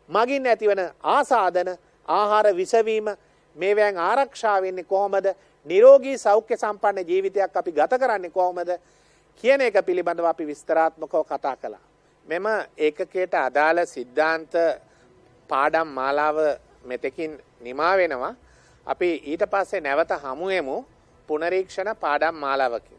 මගින් ඇතිවන ආසාදන, ආහාර විසවීම මේවෙන් ආරක්ෂා වෙන්නේ කොහොමද? නිරෝගී සෞඛ්‍ය සම්පන්න ජීවිතයක් අපි ගත කරන්නේ කොහොමද කියන එක පිළිබඳව අපි විස්තරාත්මකව කතා කළා. මෙම ඒකකයට අදාළ සිද්ධාන්ත පාඩම් මාලාව මෙතකින් නිමා වෙනවා. අපි ඊට පස්සේ නැවත හමු වෙමු පුනරීක්ෂණ පාඩම් මාලාවකින්.